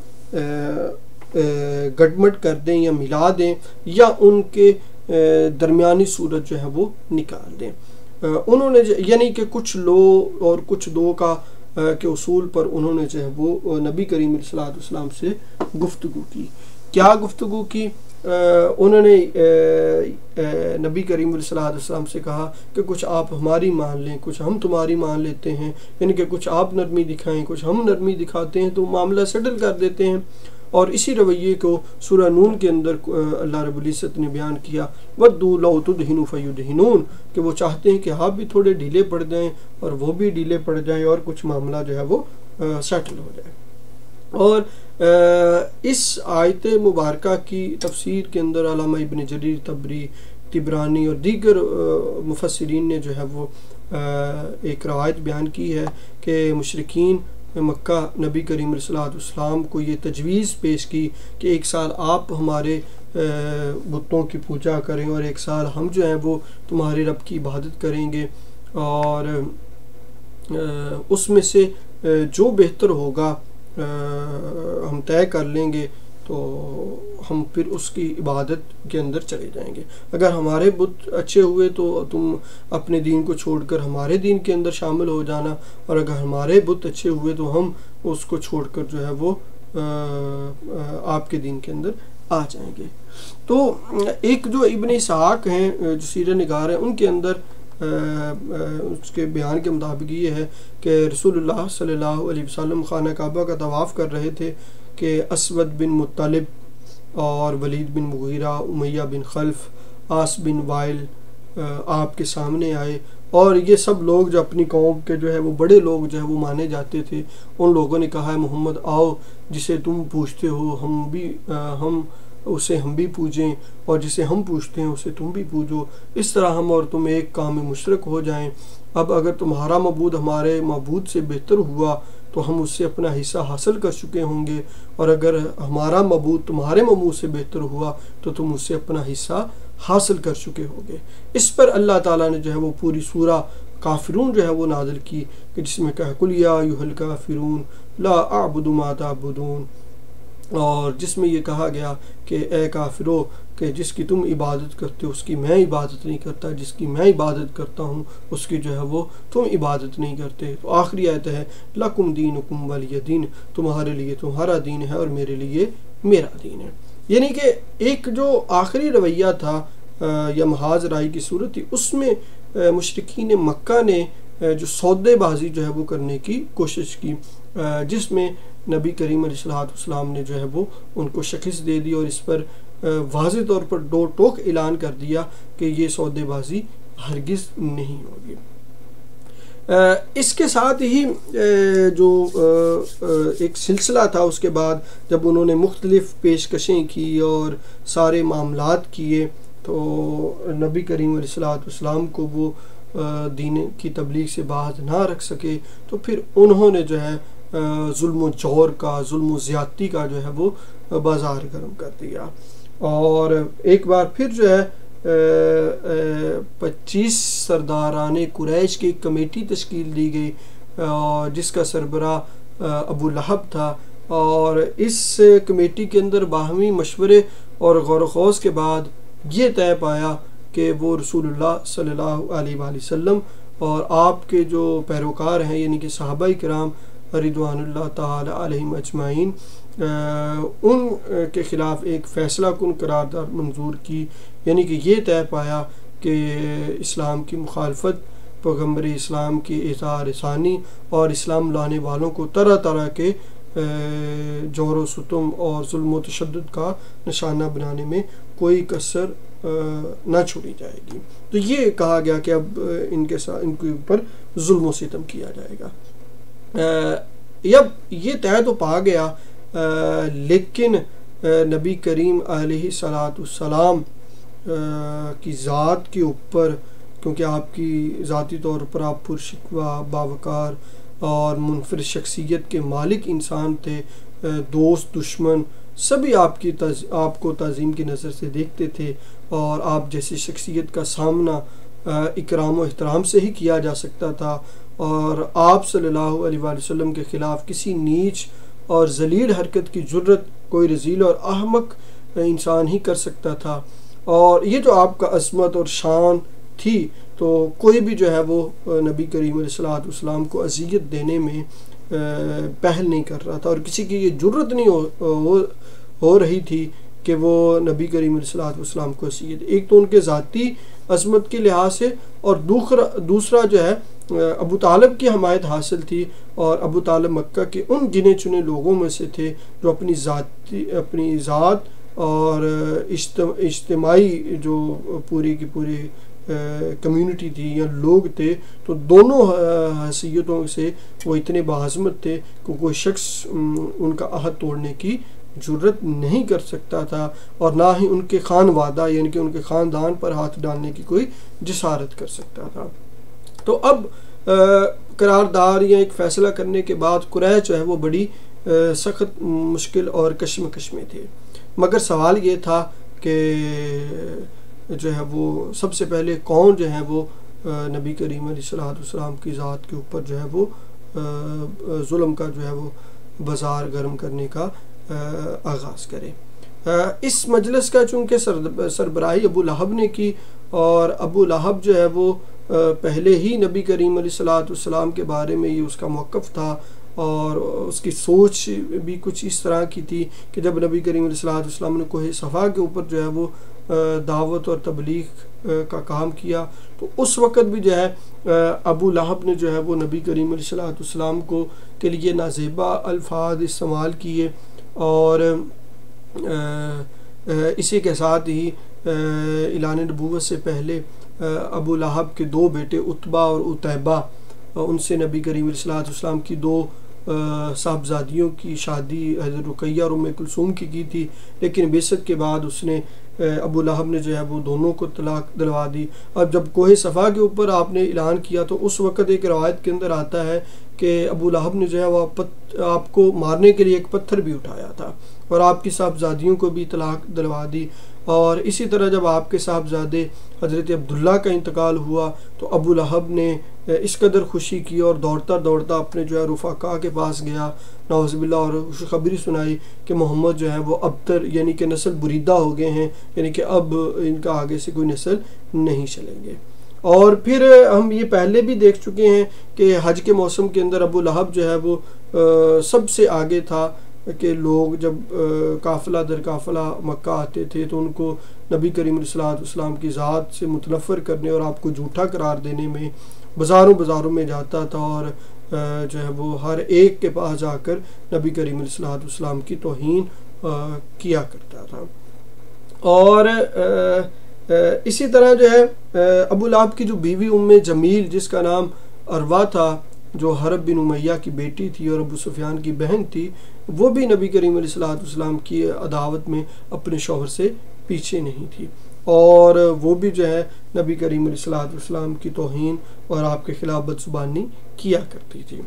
گڈمٹ کر دیں یا ملا دیں یا ان کے درمیانی صورت جو ہے وہ نکال دیں. انہوں نے یعنی کہ کچھ لو اور کچھ دو کا کے اصول پر انہوں نے جو ہے وہ نبی کریم علیہ السلام سے گفتگو کی. کیا گفتگو کی؟ انہوں نے نبی کریم علیہ السلام سے کہا کہ کچھ آپ ہماری مان لیں, کچھ ہم تمہاری مان لیتے ہیں, یعنی کہ کچھ آپ نرمی دکھائیں کچھ ہم نرمی دکھاتے ہیں تو معاملہ سیٹل کر دیتے ہیں. اور اسی رویے کو سورہ نون کے اندر اللہ رب العزت نے بیان کیا وَدُّوا لَوْ تُدْهِنُوا فَيُدْهِنُونَ کہ وہ چاہتے ہیں کہ آپ بھی تھوڑے ڈھیلے پڑ جائیں اور وہ بھی ڈھیلے پڑ جائیں اور کچھ معاملہ جو ہے وہ سیٹل ہو جائے. اور اس آیت مبارکہ کی تفسیر کے اندر علامہ ابن جریر طبری, طبرانی اور دیگر مفسرین نے جو ہے وہ ایک روایت بیان کی ہے کہ مشرکین مکہ نبی کریم علیہ السلام کو یہ تجویز پیش کی کہ ایک سال آپ ہمارے بتوں کی پوجا کریں اور ایک سال ہم جو ہیں وہ تمہارے رب کی عبادت کریں گے, اور اس میں سے جو بہتر ہوگا ہم طے کر لیں گے تو ہم پھر اس کی عبادت کے اندر چلے جائیں گے. اگر ہمارے بت اچھے ہوئے تو تم اپنے دین کو چھوڑ کر ہمارے دین کے اندر شامل ہو جانا, اور اگر ہمارے بت اچھے ہوئے تو ہم اس کو چھوڑ کر جو ہے وہ آپ کے دین کے اندر آ جائیں گے. تو ایک جو ابن اسحاق ہیں جو سیرہ نگار ہیں, ان کے اندر اس کے بیان کے مطابق یہ ہے کہ رسول اللہ صلی اللہ علیہ وسلم خانہ کعبہ کا طواف کر رہے تھے کہ اسود بن مطلب اور ولید بن مغیرہ, امیہ بن خلف, آس بن وائل آپ کے سامنے آئے, اور یہ سب لوگ جو اپنی قوم کے جو ہے وہ بڑے لوگ جو ہے وہ مانے جاتے تھے, ان لوگوں نے کہا ہے محمد آؤ جسے تم پوچھتے ہو ہم اسے ہم بھی پوجیں, اور جسے ہم پوچھتے ہیں اسے تم بھی پوجو, اس طرح ہم اور تم ایک کام میں مشرک ہو جائیں. اب اگر تمہارا معبود ہمارے معبود سے بہتر ہوا تو ہم اس سے اپنا حصہ حاصل کر چکے ہوں گے, اور اگر ہمارا معبود تمہارے معبود سے بہتر ہوا تو تم اس سے اپنا حصہ حاصل کر چکے ہوں گے. اس پر اللہ تعالیٰ نے جو ہے وہ پوری سورہ کافرون جو ہے وہ نازل کی کہ جس میں کہا قُلْ یَا أَیُّہَا الْکَافِرُونَ لَا أَعْبُدُ مَا تَعْبُدُونَ, اور جس میں یہ کہا گیا کہ اے کافرو کہ جس کی تم عبادت کرتے ہو اس کی میں عبادت نہیں کرتا، جس کی میں عبادت کرتا ہوں اس کی جو ہے وہ تم عبادت نہیں کرتے۔ تو آخری آیت ہے لکم دینکم ولی دین، تمہارے لیے تمہارا دین ہے اور میرے لیے میرا دین ہے۔ یعنی کہ ایک جو آخری رویہ تھا یا محاذ رائی کی صورت تھی، اس میں مشرکین مکہ نے جو سودے بازی جو ہے وہ کرنے کی کوشش کی، جس میں نبی کریم علیہ السلام نے جو ہے وہ ان کو شکست دے دی اور اس پر واضح طور پر دو ٹوک اعلان کر دیا کہ یہ سودے بازی ہرگز نہیں ہوگی۔ اس کے ساتھ ہی جو ایک سلسلہ تھا اس کے بعد جب انہوں نے مختلف پیشکشیں کی اور سارے معاملات کیے تو نبی کریم علیہ السلام کو وہ دین کی تبلیغ سے باز نہ رکھ سکے، تو پھر انہوں نے جو ہے ظلم و جور کا، ظلم و زیادتی کا جو ہے وہ بازار گرم کر دیا، اور ایک بار پھر جو ہے 25 سرداران قریش کی ایک کمیٹی تشکیل دی گئی جس کا سربراہ ابو لہب تھا، اور اس کمیٹی کے اندر باہمی مشورے اور غور و خوض کے بعد یہ طے پایا کہ وہ رسول اللہ صلی اللہ علیہ وآلہ وسلم اور آپ کے جو پیروکار ہیں یعنی کہ صحابہ کرام رضوان اللہ تعالی علیہم اجمعین، ان کے خلاف ایک فیصلہ کن قرارداد منظور کی، یعنی کہ یہ طے پایا کہ اسلام کی مخالفت، پیغمبر اسلام کی اظہار ثانی اور اسلام لانے والوں کو طرح طرح کے جور و ستم اور ظلم و تشدد کا نشانہ بنانے میں کوئی کسر نہ چھوڑی جائے گی۔ تو یہ کہا گیا کہ اب ان کے اوپر ظلم و ستم کیا جائے گا۔ اب یہ طے تو پا گیا، لیکن نبی کریم علیہ السلام کی ذات کے اوپر، کیونکہ آپ کی ذاتی طور پر آپ پرشکوہ، باوقار اور منفرد شخصیت کے مالک انسان تھے، دوست دشمن سبھی آپ کو تعظیم کی نظر سے دیکھتے تھے، اور آپ جیسی شخصیت کا سامنا اکرام و احترام سے ہی کیا جا سکتا تھا، اور آپ صلی اللہ علیہ وآلہ وسلم کے خلاف کسی نیچ اور ذلیل حرکت کی جرت کوئی رذیل اور احمق انسان ہی کر سکتا تھا، اور یہ جو آپ کا عظمت اور شان تھی تو کوئی بھی جو ہے وہ نبی کریم علیہ السلام کو اذیت دینے میں پہل نہیں کر رہا تھا، اور کسی کی یہ جرت نہیں ہو رہی تھی کہ وہ نبی کریم علیہ السلام کو اذیت، ایک تو ان کے ذاتی عظمت کے لحاظ سے، اور دوسرا جو ہے ابو طالب کی حمایت حاصل تھی، اور ابو طالب مکہ کے ان گنے چنے لوگوں میں سے تھے جو اپنی ذات اور اجتماعی جو پوری کی پوری کمیونٹی تھی یا لوگ تھے، تو دونوں حیثیتوں سے وہ اتنے باعظمت تھے کہ کوئی شخص ان کا عہد توڑنے کی جرت نہیں کر سکتا تھا، اور نہ ہی ان کے خانوادہ یعنی کہ ان کے خاندان پر ہاتھ ڈالنے کی کوئی جسارت کر سکتا تھا۔ تو اب قرارداد یا ایک فیصلہ کرنے کے بعد قریش جو ہے وہ بڑی سخت مشکل اور کشمکش میں تھے، مگر سوال یہ تھا کہ جو ہے وہ سب سے پہلے کون جو ہے وہ نبی کریم علیہ السلام کی ذات کے اوپر جو ہے وہ ظلم کا جو ہے وہ بازار گرم کرنے کا آغاز کرے۔ اس مجلس کا چونکہ سربراہی ابو لہب نے کی، اور ابو لہب جو ہے وہ پہلے ہی نبی کریم علیہ السلام کے بارے میں یہ اس کا موقف تھا، اور اس کی سوچ بھی کچھ اس طرح کی تھی کہ جب نبی کریم علیہ السلام نے کوہ صفا کے اوپر جو ہے وہ دعوت اور تبلیغ کا کام کیا، تو اس وقت بھی جو ہے ابو لہب نے جو ہے وہ نبی کریم علیہ السلام کو کے لیے نازیبا الفاظ استعمال کیے، اور اسی کے ساتھ ہی اعلان نبوت سے پہلے ابو لہب کے دو بیٹے عتبہ اور عتیبہ، ان سے نبی کریم علیہ السلام کی دو صاحبزادیوں کی شادی حضرت رقیہ اور ام کلثوم کی تھی، لیکن بعثت کے بعد اس نے ابو لہب نے جو ہے وہ دونوں کو طلاق دلوا دی۔ اب جب کوہ صفا کے اوپر آپ نے اعلان کیا تو اس وقت ایک روایت کے اندر آتا ہے کہ ابو لہب نے جو ہے وہ آپ کو مارنے کے لیے ایک پتھر بھی اٹھایا تھا، اور آپ کی صاحبزادیوں کو بھی طلاق دلوا دی، اور اسی طرح جب آپ کے صاحبزادے حضرت عبداللہ کا انتقال ہوا تو ابو لہب نے اس قدر خوشی کی اور دوڑتا دوڑتا اپنے جو ہے رفقا کے پاس گیا نعوذ باللہ اور خوشخبری سنائی کہ محمد جو ہے وہ ابتر یعنی کہ نسل بریدہ ہو گئے ہیں، یعنی کہ اب ان کا آگے سے کوئی نسل نہیں چلیں گے۔ اور پھر ہم یہ پہلے بھی دیکھ چکے ہیں کہ حج کے موسم کے اندر ابو لہب جو ہے وہ سب سے آگے تھا کہ لوگ جب قافلہ در قافلہ مکہ آتے تھے تو ان کو نبی کریم علیہ السلام کی ذات سے متنفر کرنے اور آپ کو جھوٹا قرار دینے میں بازاروں میں جاتا تھا اور جو ہے وہ ہر ایک کے پاس جا کر نبی کریم علیہ السلام کی توہین کیا کرتا تھا۔ اور اسی طرح جو ہے ابو لہب کی جو بیوی ام جمیل جس کا نام عروہ تھا، جو حرب بن امیہ کی بیٹی تھی اور ابو سفیان کی بہن تھی، وہ بھی نبی کریم علیہ السلام کی عداوت میں اپنے شوہر سے پیچھے نہیں تھی، اور وہ بھی جو ہے نبی کریم علیہ السلام کی توہین اور آپ کے خلاف بدزبانی کیا کرتی تھی۔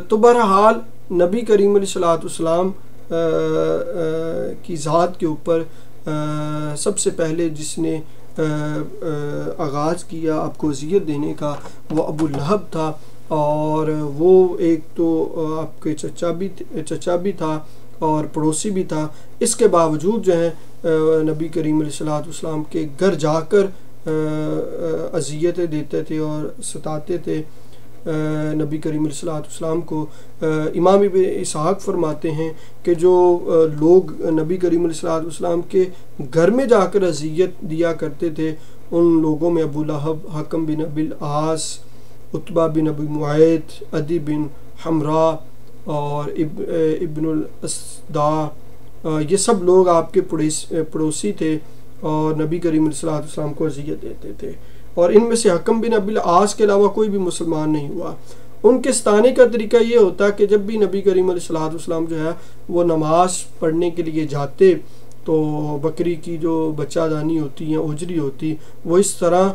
تو بہرحال نبی کریم علیہ السلام کی ذات کے اوپر سب سے پہلے جس نے آغاز کیا آپ کو اذیت دینے کا وہ ابو لہب تھا، اور وہ ایک تو آپ کے چچا بھی تھا اور پڑوسی بھی تھا۔ اس کے باوجود جو ہے نبی کریم علیہ السلام کے گھر جا کر اذیتیں دیتے تھے اور ستاتے تھے نبی کریم علیہ السلام کو۔ امام ابن اسحاق فرماتے ہیں کہ جو لوگ نبی کریم علیہ السلام کے گھر میں جا کر اذیت دیا کرتے تھے ان لوگوں میں ابو لہب، حکم بن ابی العاص، عتبہ بن ابی معیط، عدی بن حمراء اور ابن الاسداء، یہ سب لوگ آپ کے پڑوسی تھے اور نبی کریم علیہ السلام کو اذیت دیتے تھے، اور ان میں سے حکم بن ابی العاص کے علاوہ کوئی بھی مسلمان نہیں ہوا۔ ان کے ستانے کا طریقہ یہ ہوتا کہ جب بھی نبی کریم علیہ السلام جو ہے وہ نماز پڑھنے کے لیے جاتے تو بکری کی جو بچہ دانی ہوتی یا اجری ہوتی وہ اس طرح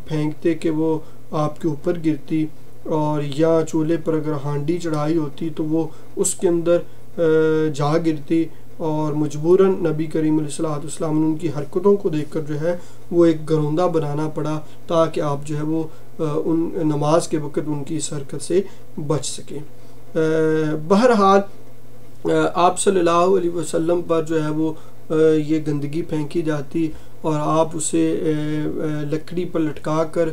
پھینکتے کہ وہ آپ کے اوپر گرتی، اور یا چولہے پر اگر ہانڈی چڑھائی ہوتی تو وہ اس کے اندر جا گرتی، اور مجبوراً نبی کریم علیہ السلام نے ان کی حرکتوں کو دیکھ کر جو ہے وہ ایک گروندہ بنانا پڑا تاکہ آپ جو ہے وہ ان نماز کے وقت ان کی اس حرکت سے بچ سکیں۔ بہرحال آپ صلی اللہ علیہ وسلم پر جو ہے وہ یہ گندگی پھینکی جاتی اور آپ اسے لکڑی پر لٹکا کر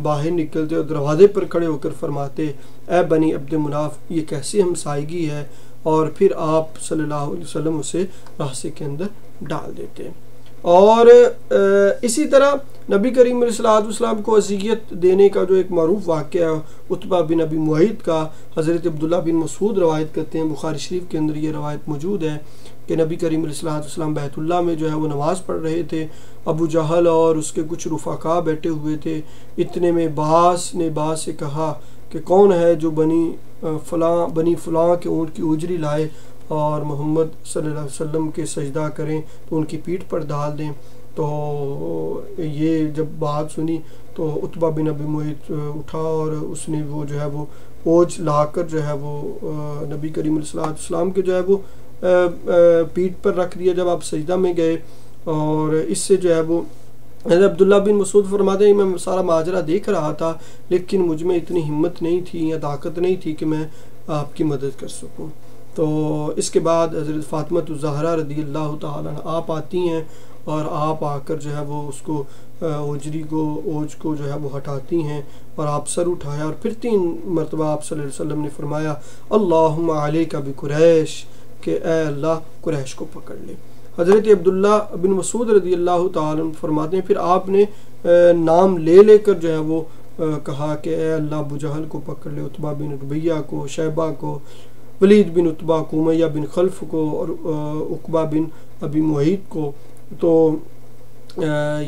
باہر نکلتے اور دروازے پر کھڑے ہو کر فرماتے اے بنی عبد مناف یہ کیسی ہمسائیگی ہے، اور پھر آپ صلی اللہ علیہ وسلم اسے راستے کے اندر ڈال دیتے۔ اور اسی طرح نبی کریم علیہ السلام کو اذیت دینے کا جو ایک معروف واقعہ عتبہ بن ابی معیط کا، حضرت عبداللہ بن مسعود روایت کرتے ہیں، بخاری شریف کے اندر یہ روایت موجود ہے کہ نبی کریم علیہ السلام بیت اللہ میں جو ہے وہ نماز پڑھ رہے تھے، ابو جہل اور اس کے کچھ رفقا بیٹھے ہوئے تھے، اتنے میں باس نے باس سے کہا کہ کون ہے جو بنی فلاں کے اونٹ کی اجری لائے اور محمد صلی اللہ علیہ وسلم کے سجدہ کریں تو ان کی پیٹھ پر ڈال دیں۔ تو یہ جب بات سنی تو عتبہ بن ابی معیط اٹھا اور اس نے وہ جو ہے وہ اوج لا کر جو ہے وہ نبی کریم علیہ السلام کے جو ہے وہ پیٹھ پر رکھ دیا جب آپ سجدہ میں گئے، اور اس سے جو ہے وہ حضرت عبداللہ بن مسعود فرماتے ہیں میں سارا ماجرا دیکھ رہا تھا لیکن مجھ میں اتنی ہمت نہیں تھی یا طاقت نہیں تھی کہ میں آپ کی مدد کر سکوں۔ تو اس کے بعد حضرت فاطمہ الزہرا رضی اللہ تعالیٰ عنہ آپ آتی ہیں اور آپ آ کر جو ہے وہ اس کو اوج کو جو ہے وہ ہٹاتی ہیں، اور آپ سر اٹھایا اور پھر 3 مرتبہ آپ صلی اللہ علیہ وسلم نے فرمایا اللہم علیک بقریش، کہ اے اللہ قریش کو پکڑ لے۔ حضرت عبداللہ بن مسعود رضی اللہ تعالیٰ عنہ فرماتے ہیں پھر آپ نے نام لے کر جو ہے وہ کہا کہ اے اللہ ابو جہل کو پکڑ لے، عتبہ بن ربیہ کو، شیبہ کو، ولید بن عتبہ کو، امیہ بن خلف کو اور عقبہ بن ابی معیط کو۔ تو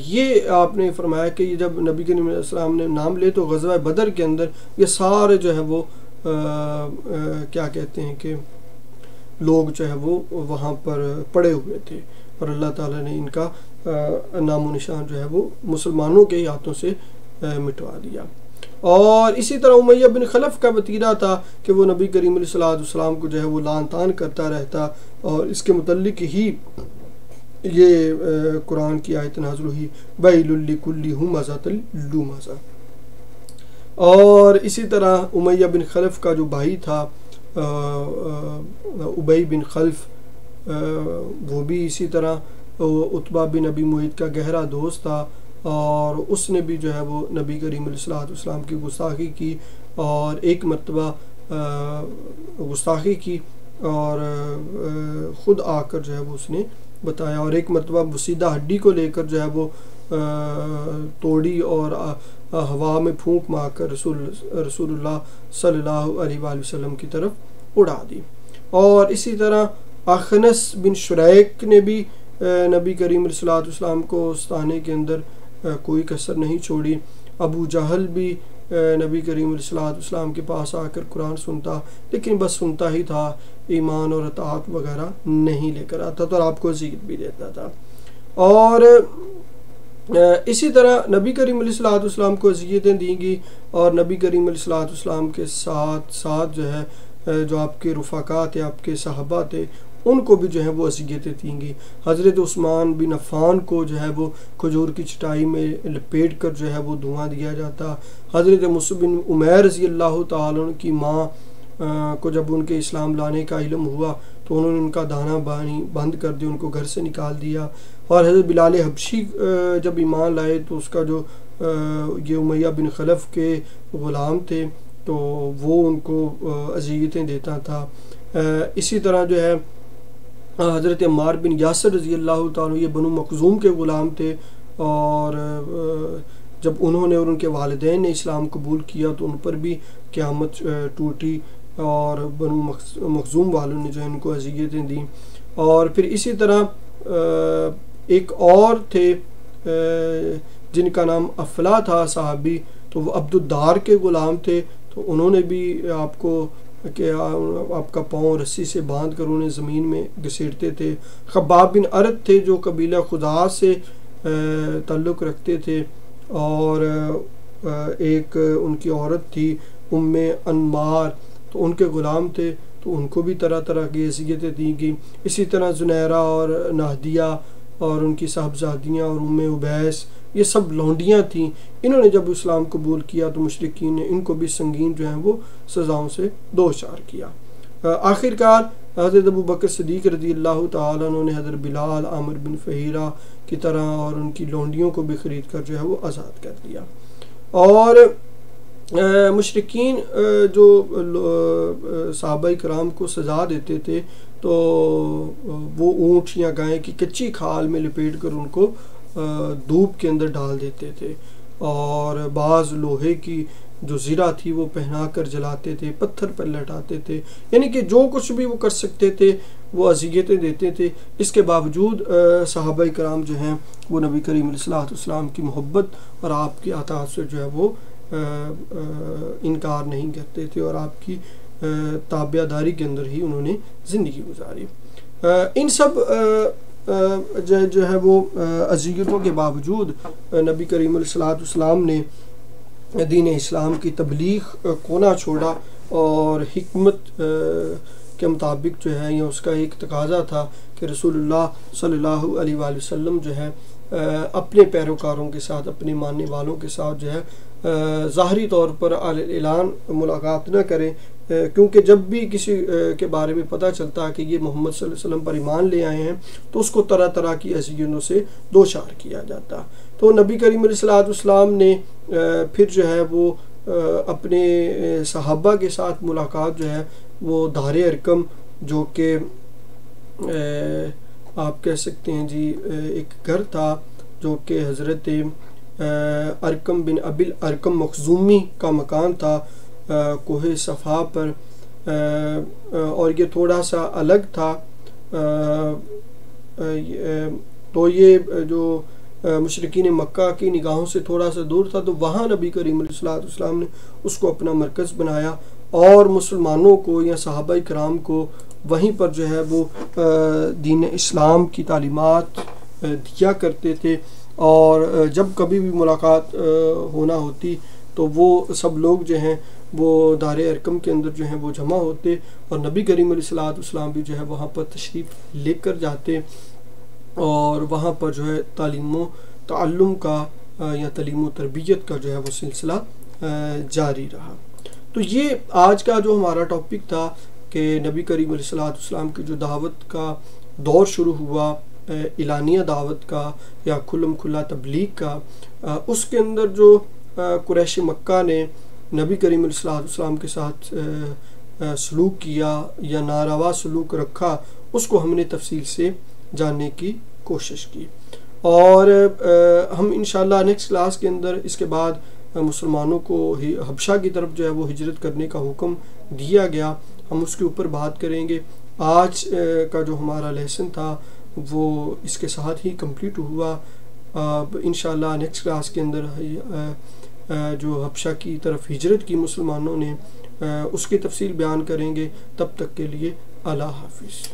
یہ آپ نے فرمایا کہ یہ جب نبی کریم علیہ السلام نے نام لے تو غزوہ بدر کے اندر یہ سارے جو ہے وہ کیا کہتے ہیں کہ لوگ جو ہے وہ وہاں پر پڑے ہوئے تھے، اور اللہ تعالیٰ نے ان کا نام و نشان جو ہے وہ مسلمانوں کے ہاتھوں سے مٹوا دیا۔ اور اسی طرح امیہ بن خلف کا وتیرہ تھا کہ وہ نبی کریم علیہ السلام کو جو ہے وہ لعن طعن کرتا رہتا، اور اس کے متعلق ہی یہ قرآن کی آیت نازل ہوئی ویل لکل ہمزۃ لمزہ۔ اور اسی طرح امیہ بن خلف کا جو بھائی تھا ابی بن خلف، وہ بھی اسی طرح عتبہ بن ابی معیط کا گہرا دوست تھا، اور اس نے بھی جو ہے وہ نبی کریم علیہ الصلوۃ والسلام کی گستاخی کی، اور ایک مرتبہ گستاخی کی اور خود آ کر جو ہے وہ اس نے بتایا، اور ایک مرتبہ بسیدہ ہڈی کو لے کر جو ہے وہ توڑی اور ہوا میں پھونک مار کر رسول اللہ صلی اللہ علیہ وآلہ وسلم کی طرف اڑا دی۔ اور اسی طرح اخنس بن شریک نے بھی نبی کریم علیہ الصلوۃ والسلام کو استانے کے اندر کوئی کسر نہیں چھوڑی۔ ابو جہل بھی نبی کریم علیہ الصلوۃ والسلام کے پاس آ کر قرآن سنتا، لیکن بس سنتا ہی تھا، ایمان اور اطاعت وغیرہ نہیں لے کر آتا تھا، اور آپ کو اذیت بھی دیتا تھا۔ اور اسی طرح نبی کریم علیہ الصلوۃ والسلام کو اذیتیں دی گئی، اور نبی کریم علیہ الصلوۃ والسلام کے ساتھ ساتھ جو ہے جو آپ کے رفقا تھے، آپ کے صحابہ تھے، ان کو بھی جو ہے وہ اذیتیں دی گئی۔ حضرت عثمان بن عفان کو جو ہے وہ کھجور کی چٹائی میں لپیٹ کر جو ہے وہ دھواں دیا جاتا۔ حضرت مصعب بن عمیر رضی اللہ تعالیٰ عنہ کی ماں کو جب ان کے اسلام لانے کا علم ہوا تو انہوں نے ان کا دانہ بانی بند کر دیا، ان کو گھر سے نکال دیا۔ اور حضرت بلال حبشی جب ایمان لائے تو اس کا جو یہ امیہ بن خلف کے غلام تھے تو وہ ان کو اذیتیں دیتا تھا۔ اسی طرح جو ہے حضرت عمار بن یاسر رضی اللہ تعالیٰ، یہ بنو مخزوم کے غلام تھے، اور جب انہوں نے اور ان کے والدین نے اسلام قبول کیا تو ان پر بھی قیامت ٹوٹی، اور بنو مخزوم والوں نے جو ہے ان کو اذیتیں دیں۔ اور پھر اسی طرح ایک اور تھے جن کا نام افلا تھا صحابی، تو وہ عبد الدار کے غلام تھے، تو انہوں نے بھی آپ کو کہ آپ کا پاؤں رسی سے باندھ کر انہیں زمین میں گھسیٹتے تھے۔ خباب بن ارد تھے جو قبیلہ خدا سے تعلق رکھتے تھے، اور ایک ان کی عورت تھی ام انمار، تو ان کے غلام تھے، تو ان کو بھی طرح طرح کی اذیتیں دی گئی۔ اسی طرح زنیرہ اور نہدیہ اور ان کی صاحبزادیاں اور ام عبیس، یہ سب لونڈیاں تھیں، انہوں نے جب اسلام قبول کیا تو مشرکین نے ان کو بھی سنگین جو ہیں وہ سزاؤں سے دوچار کیا۔ آخر کار حضرت ابو بکر صدیق رضی اللہ تعالیٰ عنہ نے حضرت بلال، عامر بن فہیرہ کی طرح اور ان کی لونڈیوں کو بھی خرید کر جو ہے وہ آزاد کر دیا۔ اور مشرکین جو صحابہ کرام کو سزا دیتے تھے تو وہ اونٹ یا گائے کی کچی کھال میں لپیٹ کر ان کو دھوپ کے اندر ڈال دیتے تھے، اور بعض لوہے کی جو زرہ تھی وہ پہنا کر جلاتے تھے، پتھر پر لٹاتے تھے، یعنی کہ جو کچھ بھی وہ کر سکتے تھے وہ اذیتیں دیتے تھے۔ اس کے باوجود صحابہ کرام جو ہیں وہ نبی کریم علیہ الصلوۃ والسلام کی محبت اور آپ کی اطاعت سے جو ہے وہ انکار نہیں کرتے تھے، اور آپ کی تابع داری کے اندر ہی انہوں نے زندگی گزاری۔ ان سب جو ہے وہ اذیتوں کے باوجود نبی کریم علیہ الصلوۃ والسلام نے دین اسلام کی تبلیغ کو نہ چھوڑا، اور حکمت کے مطابق جو ہے یہ اس کا ایک تقاضا تھا کہ رسول اللہ صلی اللہ علیہ وآلہ وسلم جو ہے اپنے پیروکاروں کے ساتھ، اپنے ماننے والوں کے ساتھ جو ہے ظاہری طور پر اعلان ملاقات نہ کریں، کیونکہ جب بھی کسی کے بارے میں پتہ چلتا کہ یہ محمد صلی اللہ علیہ وسلم پر ایمان لے آئے ہیں تو اس کو طرح طرح کی اذیتوں سے دوچار کیا جاتا۔ تو نبی کریم علیہ الصلوۃ والسلام نے پھر جو ہے وہ اپنے صحابہ کے ساتھ ملاقات جو ہے وہ دار ارقم، جو کہ آپ کہہ سکتے ہیں جی ایک گھر تھا جو کہ حضرت ارقم بن ابل ارقم مخزومی کا مکان تھا کوہ صفا پر، اور یہ تھوڑا سا الگ تھا، تو یہ جو مشرکین مکہ کی نگاہوں سے تھوڑا سا دور تھا، تو وہاں نبی کریم علیہ الصلوۃ والسلام نے اس کو اپنا مرکز بنایا، اور مسلمانوں کو یا صحابہ کرام کو وہیں پر جو ہے وہ دین اسلام کی تعلیمات دیا کرتے تھے، اور جب کبھی بھی ملاقات ہونا ہوتی تو وہ سب لوگ جو ہیں وہ دار ارقم کے اندر جو ہیں وہ جمع ہوتے، اور نبی کریم علیہ الصلوۃ والسلام بھی جو ہے وہاں پر تشریف لے کر جاتے۔ اور وہاں پر جو ہے تعلیم و تعلم کا یا تعلیم و تربیت کا جو ہے وہ سلسلہ جاری رہا۔ تو یہ آج کا جو ہمارا ٹاپک تھا کہ نبی کریم علیہ الصلوۃ والسلام کی جو دعوت کا دور شروع ہوا، اعلانیہ دعوت کا یا کھلم کھلا تبلیغ کا، اس کے اندر جو قریش مکہ نے نبی کریم علیہ الصلوۃ والسلام کے ساتھ سلوک کیا یا ناروا سلوک رکھا، اس کو ہم نے تفصیل سے جاننے کی کوشش کی، اور ہم انشاءاللہ نیکسٹ کلاس کے اندر اس کے بعد مسلمانوں کو حبشہ کی طرف جو ہے وہ ہجرت کرنے کا حکم دیا گیا، ہم اس کے اوپر بات کریں گے۔ آج کا جو ہمارا لیسن تھا وہ اس کے ساتھ ہی کمپلیٹ ہوا۔ انشاءاللہ نیکسٹ کلاس کے اندر جو حبشہ کی طرف ہجرت کی مسلمانوں نے، اس کی تفصیل بیان کریں گے۔ تب تک کے لیے اللہ حافظ۔